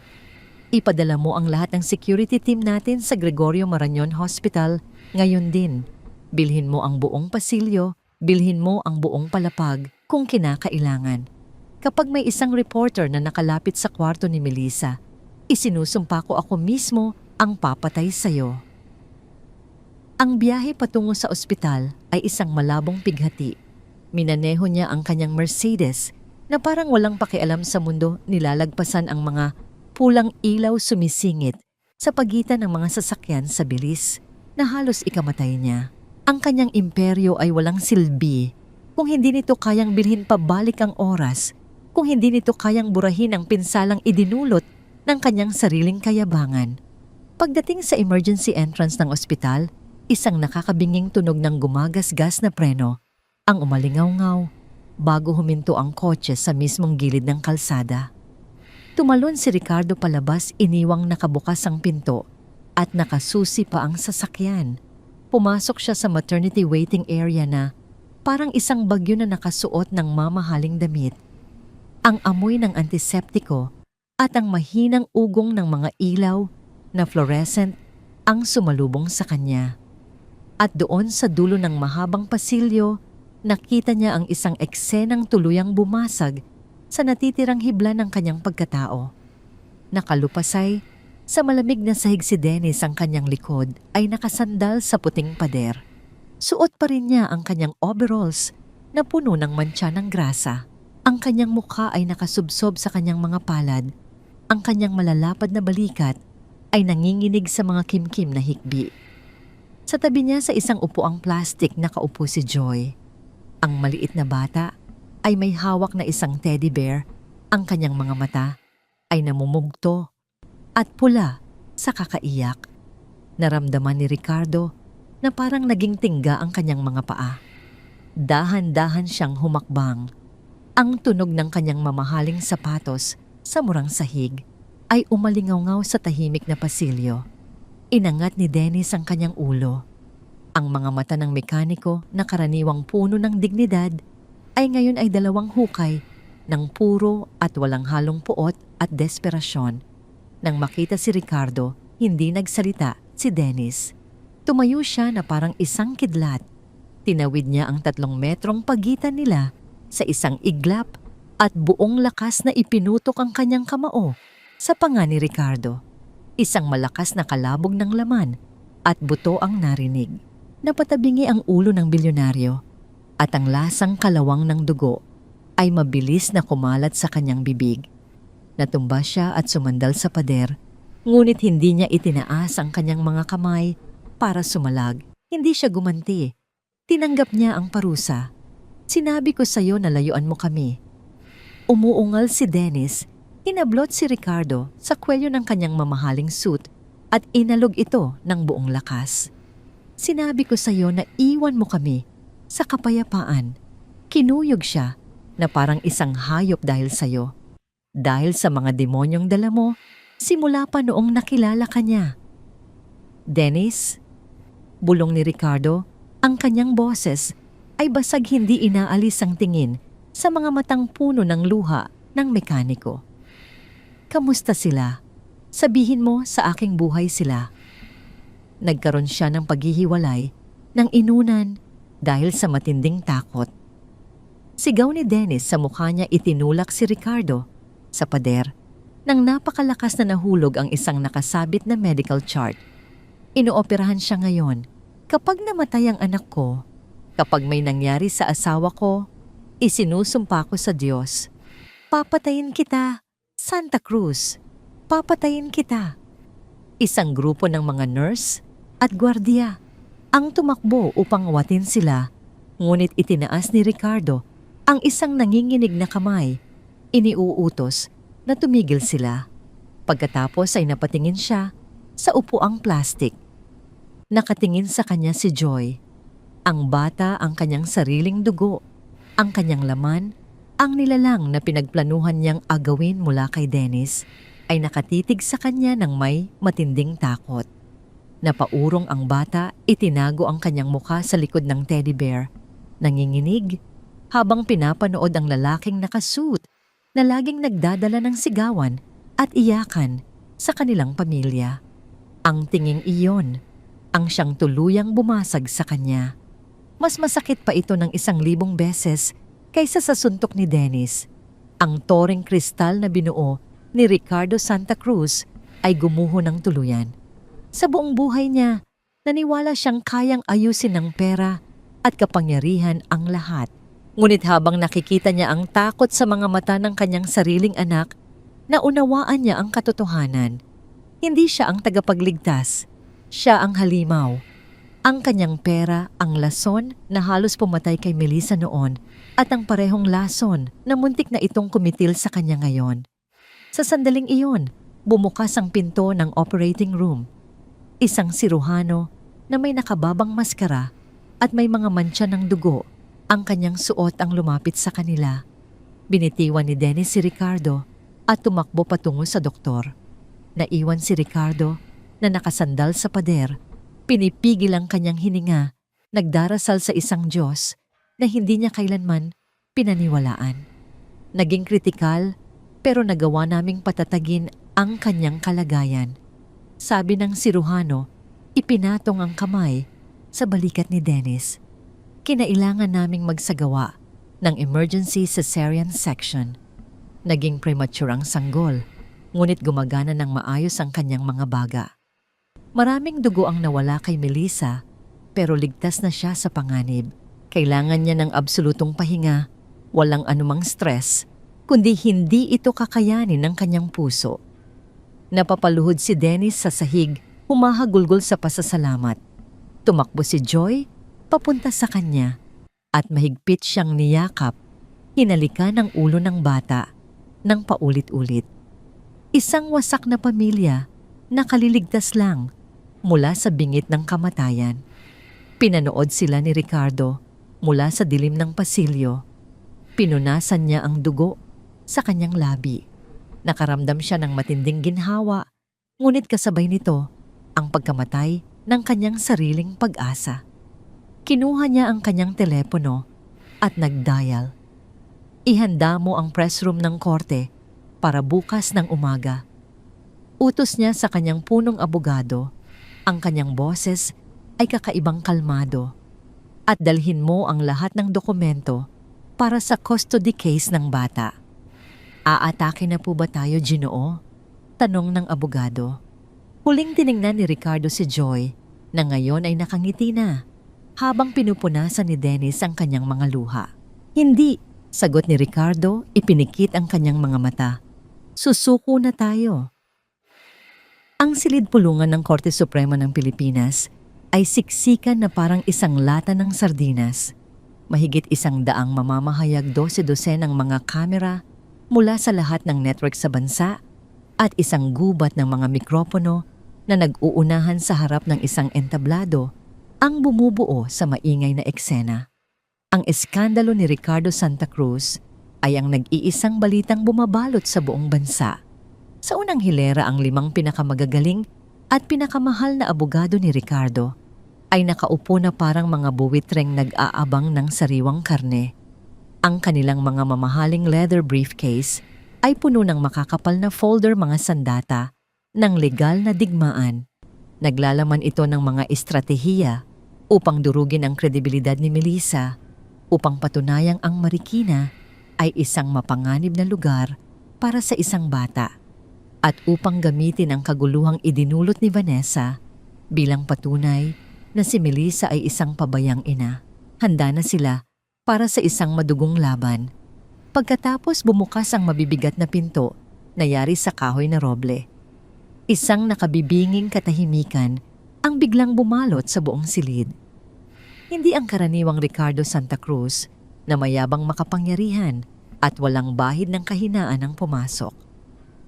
"Ipadala mo ang lahat ng security team natin sa Gregorio Marañon Hospital ngayon din. Bilhin mo ang buong pasilyo, bilhin mo ang buong palapag kung kinakailangan. Kapag may isang reporter na nakalapit sa kwarto ni Melissa, isinusumpa ko ako mismo ang papatay sa'yo." Ang biyahe patungo sa ospital ay isang malabong pighati. Minaneho niya ang kanyang Mercedes na parang walang pakialam sa mundo, nilalagpasan ang mga pulang ilaw sumisingit sa pagitan ng mga sasakyan sa bilis na halos ikamatay niya. Ang kanyang imperyo ay walang silbi kung hindi nito kayang bilhin pabalik ang oras, kung hindi nito kayang burahin ang pinsalang idinulot ng kanyang sariling kayabangan. Pagdating sa emergency entrance ng ospital, isang nakakabinging tunog ng gumagasgas na preno ang umalingaw-ngaw bago huminto ang kotse sa mismong gilid ng kalsada. Tumalon si Ricardo palabas, iniwang nakabukas ang pinto at nakasusi pa ang sasakyan. Pumasok siya sa maternity waiting area na parang isang bagyo na nakasuot ng mamahaling damit. Ang amoy ng antiseptiko at ang mahinang ugong ng mga ilaw na fluorescent ang sumalubong sa kanya. At doon sa dulo ng mahabang pasilyo, nakita niya ang isang eksenang tuluyang bumasag sa natitirang hibla ng kanyang pagkatao. Nakalupasay sa malamig na sahig si Dennis, ang kanyang likod ay nakasandal sa puting pader. Suot pa rin niya ang kanyang overalls na puno ng mantsa ng grasa. Ang kanyang mukha ay nakasubsob sa kanyang mga palad. Ang kanyang malalapad na balikat ay nanginginig sa mga kimkim na hikbi. Sa tabi niya sa isang upuang plastik nakaupo si Joy. Ang maliit na bata ay may hawak na isang teddy bear Ang kanyang mga mata ay namumugto at pula sa kakaiyak. Naramdaman ni Ricardo na parang naging tingga ang kanyang mga paa. Dahan-dahan siyang humakbang. Ang tunog ng kanyang mamahaling sapatos sa murang sahig ay umalingaw sa tahimik na pasilyo. Inangat ni Dennis ang kanyang ulo. Ang mga mata ng mekaniko na karaniwang puno ng dignidad ay ngayon ay dalawang hukay ng puro at walang halong puot at desperasyon. Nang makita si Ricardo, hindi nagsalita si Dennis. Tumayo siya na parang isang kidlat. Tinawid niya ang 3 metrong pagitan nila sa isang iglap at buong lakas na ipinutok ang kanyang kamao sa panga ni Ricardo. Isang malakas na kalabog ng laman at buto ang narinig. Napatabingi ang ulo ng bilyonaryo at ang lasang kalawang ng dugo ay mabilis na kumalat sa kanyang bibig. Natumba siya at sumandal sa pader, ngunit hindi niya itinaas ang kanyang mga kamay para sumalag. Hindi siya gumanti. Tinanggap niya ang parusa. Sinabi ko sa iyo na layuan mo kami. Umuungal si Dennis, hinablot si Ricardo sa kwelyo ng kanyang mamahaling suit at inalog ito ng buong lakas. Sinabi ko sa iyo na iwan mo kami sa kapayapaan. Kinuyog siya na parang isang hayop dahil sa iyo. Dahil sa mga demonyong dala mo, simula pa noong nakilala ka niya. Dennis, bulong ni Ricardo, ang kanyang boses ay basag hindi inaalis ang tingin sa mga matang puno ng luha ng mekaniko. Kamusta sila? Sabihin mo sa aking buhay sila. Nagkaroon siya ng paghihiwalay ng inunan dahil sa matinding takot. Sigaw ni Dennis sa mukha niya itinulak si Ricardo sa pader nang napakalakas na nahulog ang isang nakasabit na medical chart. Inooperahan siya ngayon. Kapag namatay ang anak ko, kapag may nangyari sa asawa ko, isinusumpa ko sa Diyos. Papatayin kita, Santa Cruz. Papatayin kita. Isang grupo ng mga nurse at gwardiya ang tumakbo upang awatin sila, ngunit itinaas ni Ricardo ang isang nanginginig na kamay. Iniuutos na tumigil sila. Pagkatapos ay napatingin siya sa upuang plastik. Nakatingin sa kanya si Joy. Ang bata ang kanyang sariling dugo, ang kanyang laman, ang nilalang na pinagplanuhan niyang agawin mula kay Dennis ay nakatitig sa kanya ng may matinding takot. Napaurong ang bata, itinago ang kanyang mukha sa likod ng teddy bear. Nanginginig habang pinapanood ang lalaking nakasuit na laging nagdadala ng sigawan at iyakan sa kanilang pamilya. Ang tinging iyon ang siyang tuluyang bumasag sa kanya. Mas masakit pa ito ng 1,000 beses kaysa sa suntok ni Dennis. Ang toreng kristal na binuo ni Ricardo Santa Cruz ay gumuho ng tuluyan. Sa buong buhay niya, naniwala siyang kayang ayusin ng pera at kapangyarihan ang lahat. Ngunit habang nakikita niya ang takot sa mga mata ng kanyang sariling anak, naunawaan niya ang katotohanan. Hindi siya ang tagapagligtas. Siya ang halimaw. Ang kanyang pera, ang lason na halos pumatay kay Melissa noon at ang parehong lason na muntik na itong kumitil sa kanya ngayon. Sa sandaling iyon, bumukas ang pinto ng operating room. Isang siruhano na may nakababang maskara at may mga mantsa ng dugo. Ang kanyang suot ang lumapit sa kanila. Binitiwan ni Dennis si Ricardo at tumakbo patungo sa doktor. Naiwan si Ricardo na nakasandal sa pader. Pinipigil ang kanyang hininga, nagdarasal sa isang Diyos na hindi niya kailanman pinaniwalaan. Naging kritikal pero nagawa naming patatagin ang kanyang kalagayan. Sabi ng siruhano, ipinatong ang kamay sa balikat ni Dennis. Kinailangan naming magsagawa ng emergency cesarean section. Naging premature ang sanggol, ngunit gumagana ng maayos ang kanyang mga baga. Maraming dugo ang nawala kay Melissa, pero ligtas na siya sa panganib. Kailangan niya ng absolutong pahinga, walang anumang stress, kundi hindi ito kakayanin ng kanyang puso. Napapaluhod si Dennis sa sahig, humahagulgol sa pasasalamat. Tumakbo si Joy papunta sa kanya at mahigpit siyang niyakap. Hinalikan ang ulo ng bata. ng paulit-ulit. Isang wasak na pamilya na kaliligtas lang mula sa bingit ng kamatayan. Pinanood sila ni Ricardo mula sa dilim ng pasilyo. Pinunasan niya ang dugo sa kanyang labi. Nakaramdam siya ng matinding ginhawa, ngunit kasabay nito ang pagkamatay ng kanyang sariling pag-asa. Kinuha niya ang kanyang telepono at nag-dial. Ihanda mo ang press room ng korte para bukas ng umaga. Utos niya sa kanyang punong abogado, ang kanyang boses ay kakaibang kalmado. At dalhin mo ang lahat ng dokumento para sa custody case ng bata. Aatake na po ba tayo, Ginoo? Tanong ng abogado. Huling tiningnan ni Ricardo si Joy na ngayon ay nakangiti na habang pinupunasan ni Dennis ang kanyang mga luha. Hindi, sagot ni Ricardo, ipinikit ang kanyang mga mata. Susuko na tayo. Ang silid pulungan ng Korte Suprema ng Pilipinas ay siksikan na parang isang lata ng sardinas. Mahigit 100 mamamahayag 12 ng mga kamera mula sa lahat ng network sa bansa at isang gubat ng mga mikropono na nag-uunahan sa harap ng isang entablado ang bumubuo sa maingay na eksena. Ang eskandalo ni Ricardo Santa Cruz ay ang nag-iisang balitang bumabalot sa buong bansa. Sa unang hilera ang 5 pinakamagagaling at pinakamahal na abogado ni Ricardo ay nakaupo na parang mga buwitreng nag-aabang ng sariwang karne. Ang kanilang mga mamahaling leather briefcase ay puno ng makakapal na folder mga sandata ng legal na digmaan. Naglalaman ito ng mga estratehiya upang durugin ang kredibilidad ni Melissa, upang patunayang ang Marikina ay isang mapanganib na lugar para sa isang bata, at upang gamitin ang kaguluhang idinulot ni Vanessa bilang patunay na si Melissa ay isang pabayang ina. Handa na sila para sa isang madugong laban. Pagkatapos bumukas ang mabibigat na pinto na yari sa kahoy na roble. Isang nakabibinging katahimikan ang biglang bumalot sa buong silid. Hindi ang karaniwang Ricardo Santa Cruz na mayabang makapangyarihan at walang bahid ng kahinaan ang pumasok.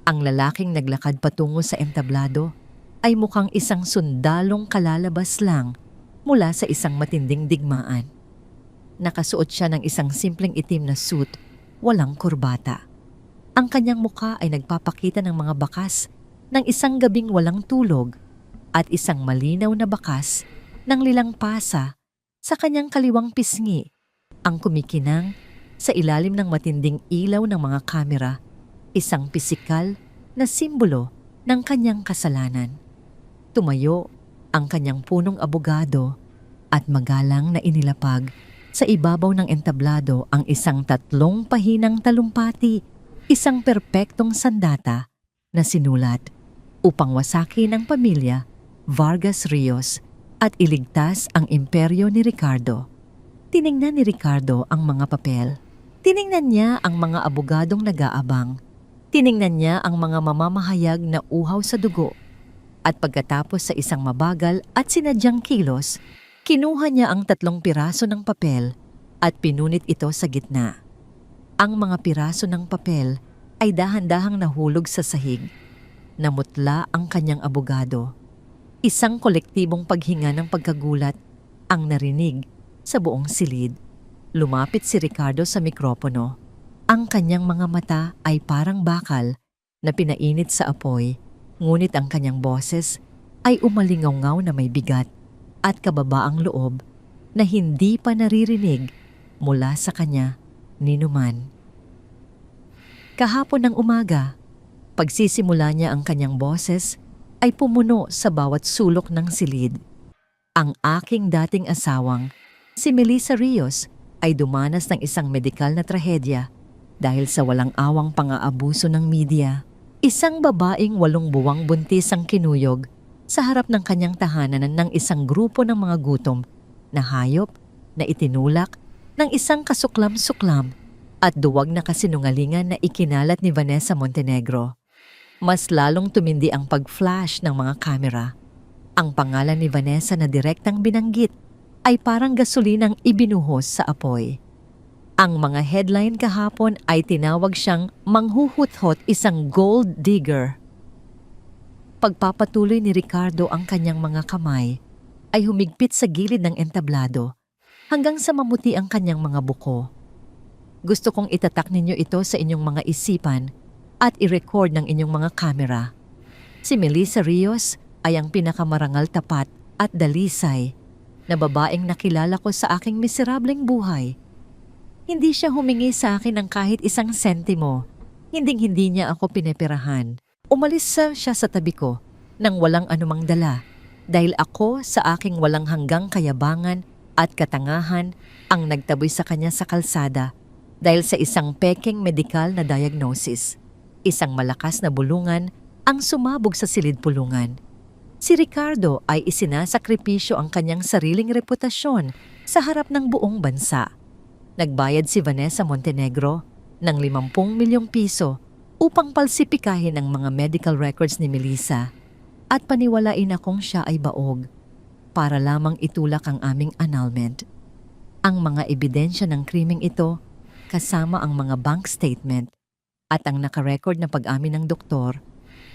Ang lalaking naglakad patungo sa entablado ay mukhang isang sundalong kalalabas lang mula sa isang matinding digmaan. Nakasuot siya ng isang simpleng itim na suit, walang kurbata. Ang kanyang mukha ay nagpapakita ng mga bakas ng isang gabing walang tulog at isang malinaw na bakas ng lilang pasa sa kanyang kaliwang pisngi, ang kumikinang sa ilalim ng matinding ilaw ng mga kamera, isang pisikal na simbolo ng kanyang kasalanan. Tumayo ang kanyang punong abogado at magalang na inilapag sa ibabaw ng entablado ang isang 3 pahinang talumpati, isang perpektong sandata na sinulat upang wasakin ang pamilya Vargas Rios at iligtas ang imperyo ni Ricardo. Tiningnan ni Ricardo ang mga papel. Tiningnan niya ang mga abogadong nag-aabang. Tiningnan niya ang mga mamamahayag na uhaw sa dugo. At pagkatapos sa isang mabagal at sinadyang kilos, kinuha niya ang 3 piraso ng papel at pinunit ito sa gitna. Ang mga piraso ng papel ay dahan-dahang nahulog sa sahig. Namutla ang kanyang abogado. Isang kolektibong paghinga ng pagkagulat ang narinig sa buong silid. Lumapit si Ricardo sa mikropono. Ang kanyang mga mata ay parang bakal na pinainit sa apoy, ngunit ang kanyang boses ay umalingaw-ngaw na may bigat at kababaang loob na hindi pa naririnig mula sa kanya ninuman. Kahapon ng umaga, pagsisimula niya ang kanyang boses ay pumuno sa bawat sulok ng silid. Ang aking dating asawang, si Melissa Rios, ay dumanas ng isang medikal na trahedya dahil sa walang awang pang-aabuso ng media. Isang babaeng 8 buwang buntis ang kinuyog sa harap ng kanyang tahanan ng isang grupo ng mga gutom na hayop na itinulak ng isang kasuklam-suklam at duwag na kasinungalingan na ikinalat ni Vanessa Montenegro. Mas lalong tumindi ang pag-flash ng mga kamera. Ang pangalan ni Vanessa na direktang binanggit ay parang gasolinang ibinuhos sa apoy. Ang mga headline kahapon ay tinawag siyang manghuhuthot, isang gold digger. Pagpapatuloy ni Ricardo ang kanyang mga kamay, ay humigpit sa gilid ng entablado hanggang sa mamuti ang kanyang mga buko. Gusto kong itatak ninyo ito sa inyong mga isipan at i-record ng inyong mga kamera. Si Melissa Rios ay ang pinakamarangal, tapat at dalisay na babaeng nakilala ko sa aking miserableng buhay. Hindi siya humingi sa akin ng kahit isang sentimo. Hinding-hindi niya ako pineperahan. Umalis siya sa tabi ko nang walang anumang dala dahil ako sa aking walang hanggang kayabangan at katangahan ang nagtaboy sa kanya sa kalsada dahil sa isang peking medikal na diagnosis. Isang malakas na bulungan ang sumabog sa silid pulungan. Si Ricardo ay isinasakripisyo ang kanyang sariling reputasyon sa harap ng buong bansa. Nagbayad si Vanessa Montenegro ng 50 milyong piso upang palsipikahin ang mga medical records ni Melissa at paniwalain akong siya ay baog para lamang itulak ang aming annulment. Ang mga ebidensya ng krimeng ito kasama ang mga bank statement at ang nakarecord na pag-amin ng doktor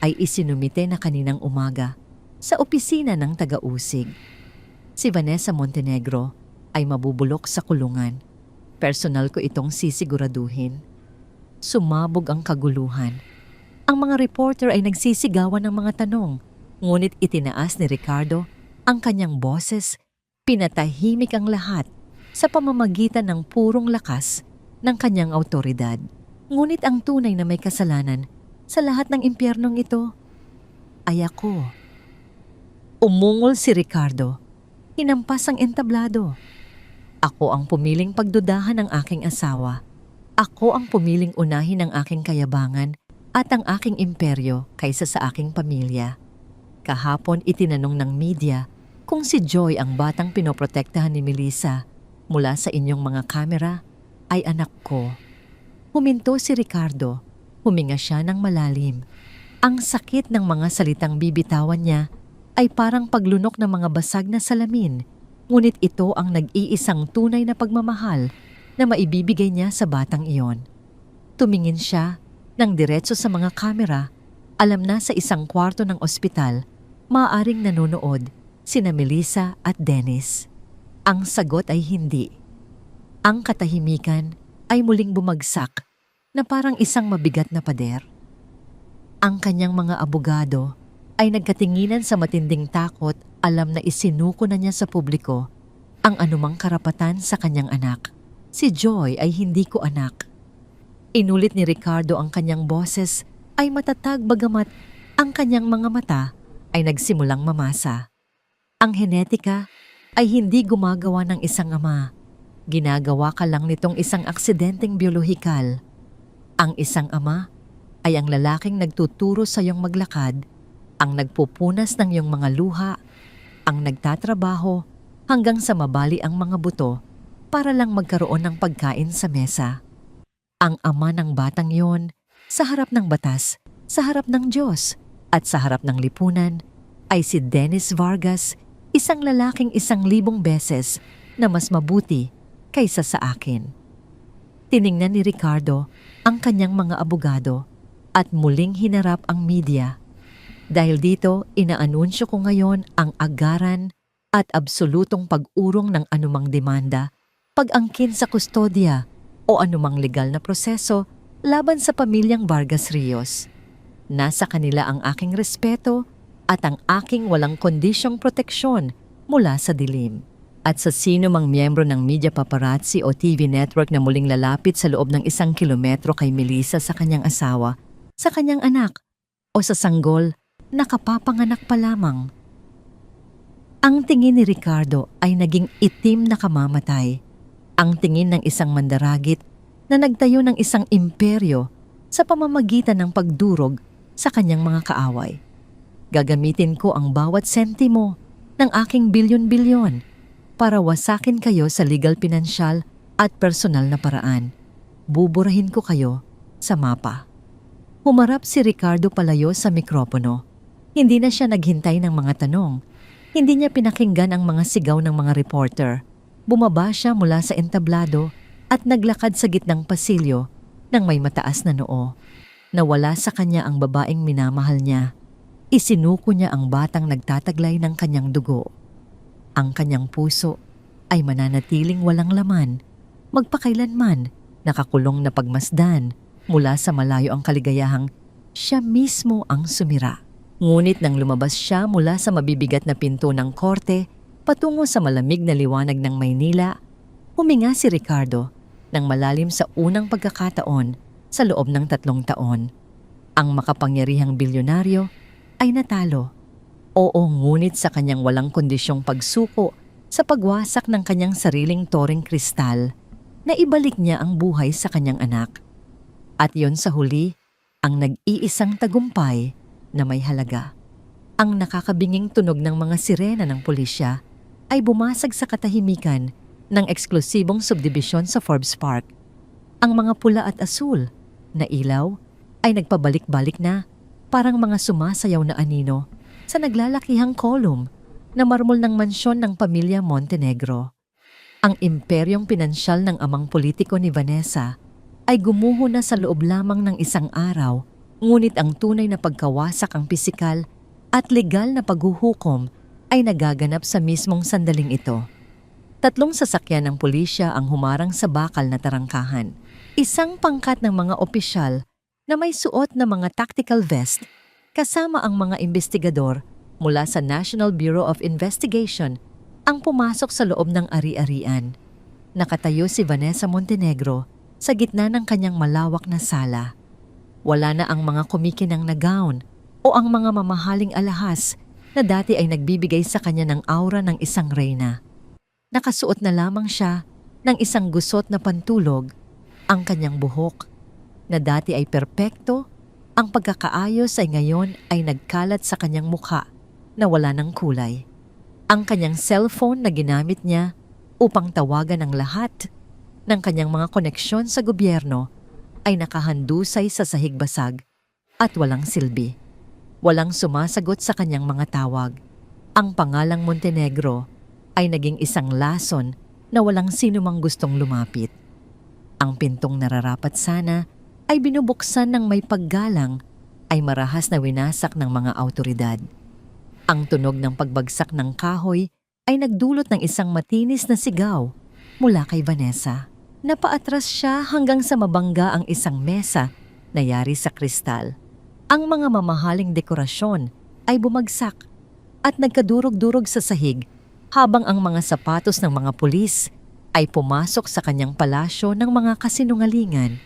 ay isinumite na kaninang umaga sa opisina ng taga-usig. Si Vanessa Montenegro ay mabubulok sa kulungan. Personal ko itong sisiguraduhin. Sumabog ang kaguluhan. Ang mga reporter ay nagsisigawan ng mga tanong, ngunit itinaas ni Ricardo ang kanyang boses, pinatahimik ang lahat sa pamamagitan ng purong lakas ng kanyang awtoridad. Ngunit ang tunay na may kasalanan sa lahat ng impyernong ito ay ako. Umungol si Ricardo. Hinampas ang entablado. Ako ang pumiling pagdudahan ng aking asawa. Ako ang pumiling unahin ang aking kayabangan at ang aking imperyo kaysa sa aking pamilya. Kahapon itinanong ng media kung si Joy, ang batang pinoprotektahan ni Melissa mula sa inyong mga kamera, ay anak ko. Huminto si Ricardo. Huminga siya ng malalim. Ang sakit ng mga salitang bibitawan niya ay parang paglunok ng mga basag na salamin. Ngunit ito ang nag-iisang tunay na pagmamahal na maibibigay niya sa batang iyon. Tumingin siya ng diretso sa mga kamera. Alam na sa isang kwarto ng ospital, maaaring nanonood sina Melissa at Dennis. Ang sagot ay hindi. Ang katahimikan ay muling bumagsak na parang isang mabigat na pader. Ang kanyang mga abogado ay nagkatinginan sa matinding takot. Alam na isinuko na niya sa publiko ang anumang karapatan sa kanyang anak. Si Joy ay hindi ko anak. Inulit ni Ricardo ang kanyang boses ay matatag bagamat ang kanyang mga mata ay nagsimulang mamasa. Ang henetika ay hindi gumagawa ng isang ama. Ginagawa ka lang nitong isang aksidenteng biolohikal. Ang isang ama ay ang lalaking nagtuturo sa iyong maglakad, ang nagpupunas ng iyong mga luha, ang nagtatrabaho hanggang sa mabali ang mga buto para lang magkaroon ng pagkain sa mesa. Ang ama ng batang yon, sa harap ng batas, sa harap ng Diyos, at sa harap ng lipunan, ay si Dennis Vargas, isang lalaking 1,000 beses na mas mabuti kaysa sa akin. Tiningnan ni Ricardo ang kanyang mga abogado at muling hinarap ang media. Dahil dito, inaanunsyo ko ngayon ang agaran at absolutong pag-urong ng anumang demanda, pag-angkin sa kustodya o anumang legal na proseso laban sa pamilyang Vargas Rios. Nasa kanila ang aking respeto at ang aking walang kondisyong proteksyon mula sa dilim. At sa sino mang miyembro ng media paparazzi o TV network na muling lalapit sa loob ng 1 kilometro kay Melissa sa kanyang asawa, sa kanyang anak, o sa sanggol, nakapapanganak pa lamang. Ang tingin ni Ricardo ay naging itim na kamamatay. Ang tingin ng isang mandaragit na nagtayo ng isang imperyo sa pamamagitan ng pagdurog sa kanyang mga kaaway. Gagamitin ko ang bawat sentimo ng aking bilyon-bilyon para wasakin kayo sa legal, pinansyal at personal na paraan. Buburahin ko kayo sa mapa. Humarap si Ricardo palayo sa mikropono. Hindi na siya naghintay ng mga tanong. Hindi niya pinakinggan ang mga sigaw ng mga reporter. Bumaba siya mula sa entablado at naglakad sa gitnang pasilyo ng may mataas na noo. Nawala sa kanya ang babaeng minamahal niya. Isinuko niya ang batang nagtataglay ng kanyang dugo. Ang kanyang puso ay mananatiling walang laman, magpakailanman nakakulong na pagmasdan mula sa malayo ang kaligayahang siya mismo ang sumira. Ngunit nang lumabas siya mula sa mabibigat na pinto ng korte patungo sa malamig na liwanag ng Maynila, huminga si Ricardo ng malalim sa unang pagkakataon sa loob ng 3 taon. Ang makapangyarihang bilyonaryo ay natalo. Oo, ngunit sa kanyang walang kondisyong pagsuko sa pagwasak ng kanyang sariling toreng kristal, na ibalik niya ang buhay sa kanyang anak. At yon sa huli, ang nag-iisang tagumpay na may halaga. Ang nakakabinging tunog ng mga sirena ng pulisya ay bumasag sa katahimikan ng eksklusibong subdibisyon sa Forbes Park. Ang mga pula at asul na ilaw ay nagpabalik-balik na parang mga sumasayaw na anino sa naglalakihang kolum na marmol ng mansyon ng pamilya Montenegro. Ang imperyong pinansyal ng amang politiko ni Vanessa ay gumuho na sa loob lamang ng isang araw, ngunit ang tunay na pagkawasak ang pisikal at legal na paghuhukom ay nagaganap sa mismong sandaling ito. 3 sasakyan ng pulisya ang humarang sa bakal na tarangkahan. Isang pangkat ng mga opisyal na may suot na mga tactical vest kasama ang mga investigador mula sa National Bureau of Investigation ang pumasok sa loob ng ari-arian. Nakatayo si Vanessa Montenegro sa gitna ng kanyang malawak na sala. Wala na ang mga kumikinang na gown o ang mga mamahaling alahas na dati ay nagbibigay sa kanya ng aura ng isang reyna. Nakasuot na lamang siya ng isang gusot na pantulog. Ang kanyang buhok na dati ay perpekto, ang pagkakaayos ay ngayon ay nagkalat sa kanyang mukha na wala ng kulay. Ang kanyang cellphone na ginamit niya upang tawagan ang lahat ng kanyang mga koneksyon sa gobyerno ay nakahandusay sa sahig basag at walang silbi. Walang sumasagot sa kanyang mga tawag. Ang pangalang Montenegro ay naging isang lason na walang sino mang gustong lumapit. Ang pintong nararapat sana ay binubuksan ng may paggalang ay marahas na winasak ng mga awtoridad. Ang tunog ng pagbagsak ng kahoy ay nagdulot ng isang matinis na sigaw mula kay Vanessa. Napaatras siya hanggang sa mabangga ang isang mesa na yari sa kristal. Ang mga mamahaling dekorasyon ay bumagsak at nagkadurog-durog sa sahig habang ang mga sapatos ng mga pulis ay pumasok sa kanyang palasyo ng mga kasinungalingan.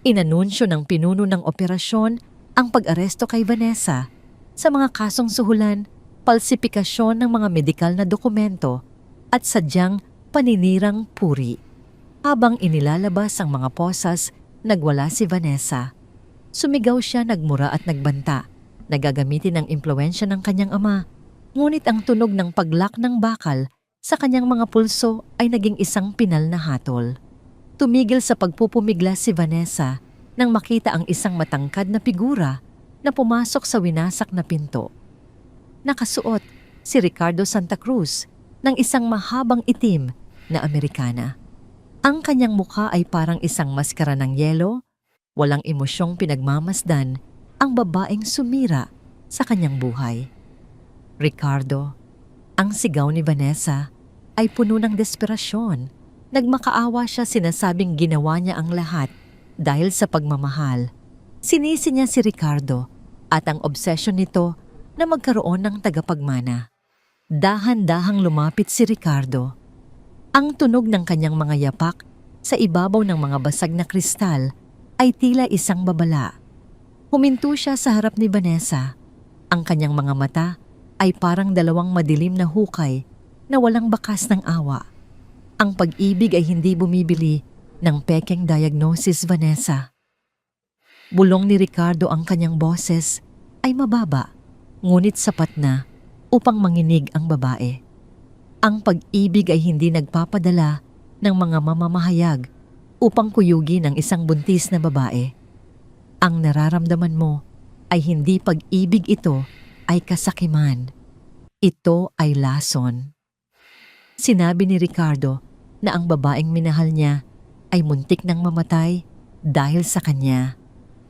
Inanunsyo ng pinuno ng operasyon ang pag-aresto kay Vanessa sa mga kasong suhulan, palsipikasyon ng mga medikal na dokumento at sadyang paninirang puri. Habang inilalabas ang mga posas, nagwala si Vanessa. Sumigaw siya, nagmura at nagbanta. Nagagamitin ang impluwensya ng kanyang ama. Ngunit ang tunog ng paglak ng bakal sa kanyang mga pulso ay naging isang pinal na hatol. Tumigil sa pagpupumigla si Vanessa nang makita ang isang matangkad na figura na pumasok sa winasak na pinto. Nakasuot si Ricardo Santa Cruz ng isang mahabang itim na Amerikana. Ang kanyang mukha ay parang isang maskara ng yelo, walang emosyong pinagmamasdan ang babaeng sumira sa kanyang buhay. Ricardo, ang sigaw ni Vanessa ay puno ng desperasyon. Nagmakaawa siya, sinasabing ginawa niya ang lahat dahil sa pagmamahal. Sinisi niya si Ricardo at ang obsesyon nito na magkaroon ng tagapagmana. Dahan-dahang lumapit si Ricardo. Ang tunog ng kanyang mga yapak sa ibabaw ng mga basag na kristal ay tila isang babala. Huminto siya sa harap ni Vanessa. Ang kanyang mga mata ay parang 2 madilim na hukay na walang bakas ng awa. Ang pag-ibig ay hindi bumibili ng pekeng diagnosis, Vanessa. Bulong ni Ricardo, ang kanyang boses ay mababa, ngunit sapat na upang manginig ang babae. Ang pag-ibig ay hindi nagpapadala ng mga mamamahayag upang kuyugin ang isang buntis na babae. Ang nararamdaman mo ay hindi pag-ibig, ito ay kasakiman. Ito ay lason. Sinabi ni Ricardo na ang babaeng minahal niya ay muntik nang mamatay dahil sa kanya.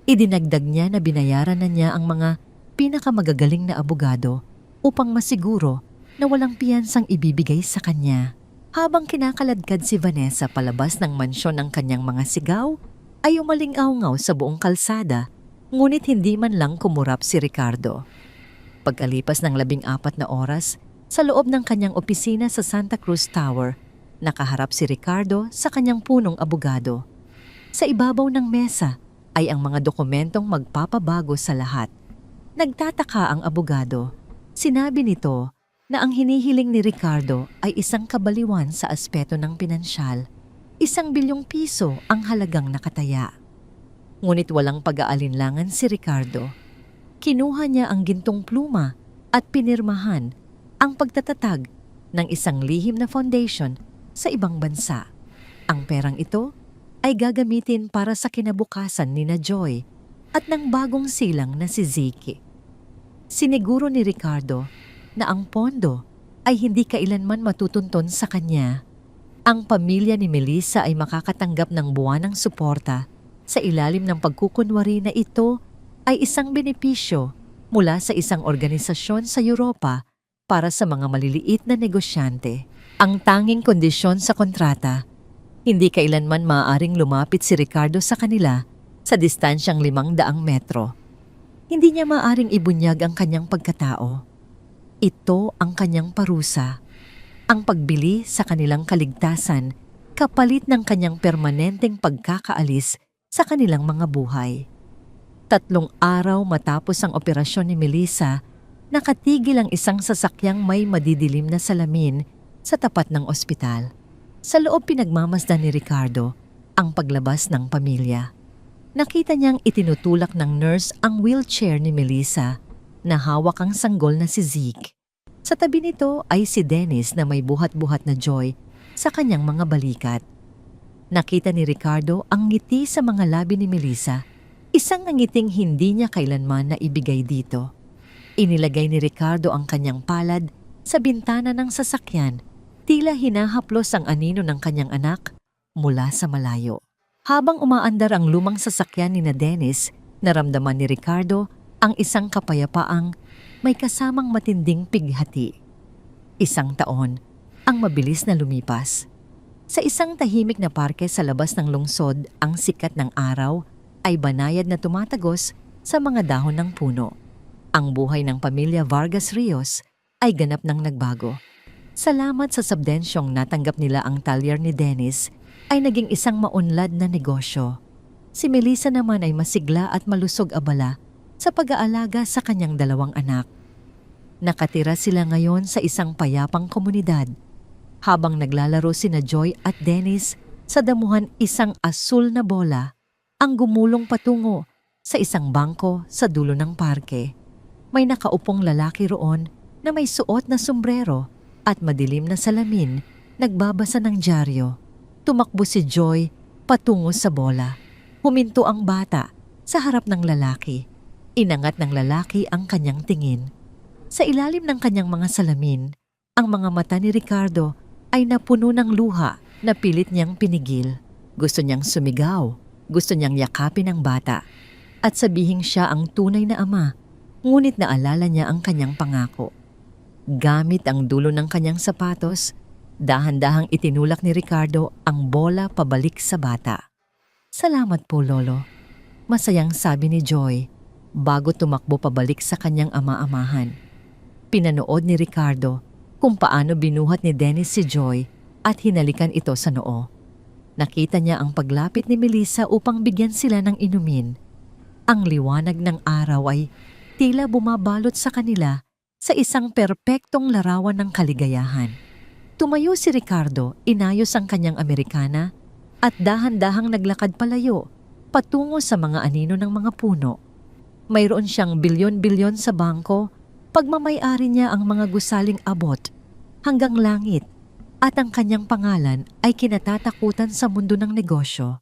Idinagdag niya na binayaran na niya ang mga pinakamagagaling na abogado upang masiguro na walang piyansang ibibigay sa kanya. Habang kinakaladkad si Vanessa palabas ng mansyon ng kanyang mga sigaw, ay umalingaw-ngaw sa buong kalsada, ngunit hindi man lang kumurap si Ricardo. Pagkalipas ng 14 na oras, sa loob ng kanyang opisina sa Santa Cruz Tower, nakaharap si Ricardo sa kanyang punong abogado. Sa ibabaw ng mesa ay ang mga dokumentong magpapabago sa lahat. Nagtataka ang abogado. Sinabi nito na ang hinihiling ni Ricardo ay isang kabaliwan sa aspeto ng pinansyal. 1 bilyong piso ang halagang nakataya. Ngunit walang pag-aalinlangan si Ricardo. Kinuha niya ang gintong pluma at pinirmahan ang pagtatatag ng isang lihim na foundation sa ibang bansa. Ang perang ito ay gagamitin para sa kinabukasan ni na Joy at ng bagong silang na si Ziki. Siniguro ni Ricardo na ang pondo ay hindi kailanman matutunton sa kanya. Ang pamilya ni Melissa ay makakatanggap ng buwanang suporta sa ilalim ng pagkukunwari na ito ay isang benepisyo mula sa isang organisasyon sa Europa para sa mga maliliit na negosyante. Ang tanging kondisyon sa kontrata, hindi kailanman maaaring lumapit si Ricardo sa kanila sa distansyang 500 metro. Hindi niya maaaring ibunyag ang kanyang pagkatao. Ito ang kanyang parusa, ang pagbili sa kanilang kaligtasan kapalit ng kanyang permanenteng pagkakaalis sa kanilang mga buhay. 3 araw matapos ang operasyon ni Melissa, nakatigil ang isang sasakyang may madidilim na salamin sa tapat ng ospital. Sa loob pinagmamasdan ni Ricardo ang paglabas ng pamilya. Nakita niyang itinutulak ng nurse ang wheelchair ni Melissa na hawak ang sanggol na si Zeke. Sa tabi nito ay si Dennis na may buhat-buhat na joy sa kanyang mga balikat. Nakita ni Ricardo ang ngiti sa mga labi ni Melissa, isang ngiting hindi niya kailanman na ibigay dito. Inilagay ni Ricardo ang kanyang palad sa bintana ng sasakyan, tila hinahaplos ang anino ng kanyang anak mula sa malayo. Habang umaandar ang lumang sasakyan ni na Dennis, naramdaman ni Ricardo ang isang kapayapaang may kasamang matinding pighati. 1 taon ang mabilis na lumipas. Sa isang tahimik na parke sa labas ng lungsod, ang sikat ng araw ay banayad na tumatagos sa mga dahon ng puno. Ang buhay ng pamilya Vargas Rios ay ganap nang nagbago. Salamat sa subdensyong natanggap nila ang talyer ni Dennis, ay naging isang maunlad na negosyo. Si Melissa naman ay masigla at malusog abala sa pag-aalaga sa kanyang 2 anak. Nakatira sila ngayon sa isang payapang komunidad. Habang naglalaro sina Joy at Dennis sa damuhan, isang asul na bola ang gumulong patungo sa isang bangko sa dulo ng parke. May nakaupong lalaki roon na may suot na sombrero at madilim na salamin, nagbabasa ng dyaryo. Tumakbo si Joy patungo sa bola. Huminto ang bata sa harap ng lalaki. Inangat ng lalaki ang kanyang tingin. Sa ilalim ng kanyang mga salamin, ang mga mata ni Ricardo ay napuno ng luha na pilit niyang pinigil. Gusto niyang sumigaw, gusto niyang yakapin ang bata at sabihing siya ang tunay na ama, ngunit naalala niya ang kanyang pangako. Gamit ang dulo ng kanyang sapatos, dahan-dahang itinulak ni Ricardo ang bola pabalik sa bata. "Salamat po, Lolo," masayang sabi ni Joy bago tumakbo pabalik sa kanyang ama-amahan. Pinanood ni Ricardo kung paano binuhat ni Dennis si Joy at hinalikan ito sa noo. Nakita niya ang paglapit ni Melissa upang bigyan sila ng inumin. Ang liwanag ng araw ay tila bumabalot sa kanila sa isang perpektong larawan ng kaligayahan. Tumayo si Ricardo, inayos ang kanyang Amerikana at dahan-dahang naglakad palayo patungo sa mga anino ng mga puno. Mayroon siyang bilyon-bilyon sa bangko, pagmamay-ari niya ang mga gusaling abot hanggang langit at ang kanyang pangalan ay kinatatakutan sa mundo ng negosyo.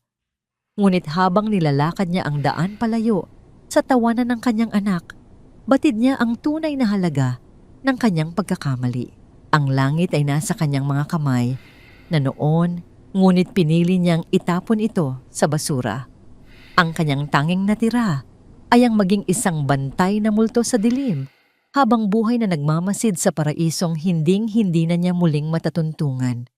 Ngunit habang nilalakad niya ang daan palayo sa tawanan ng kanyang anak, batid niya ang tunay na halaga ng kanyang pagkakamali. Ang langit ay nasa kanyang mga kamay na noon Ngunit pinili niyang itapon ito sa basura. Ang kanyang tanging natira ay ang maging isang bantay na multo sa dilim, habang buhay na nagmamasid sa paraisong hinding-hindi na niya muling matatuntungan.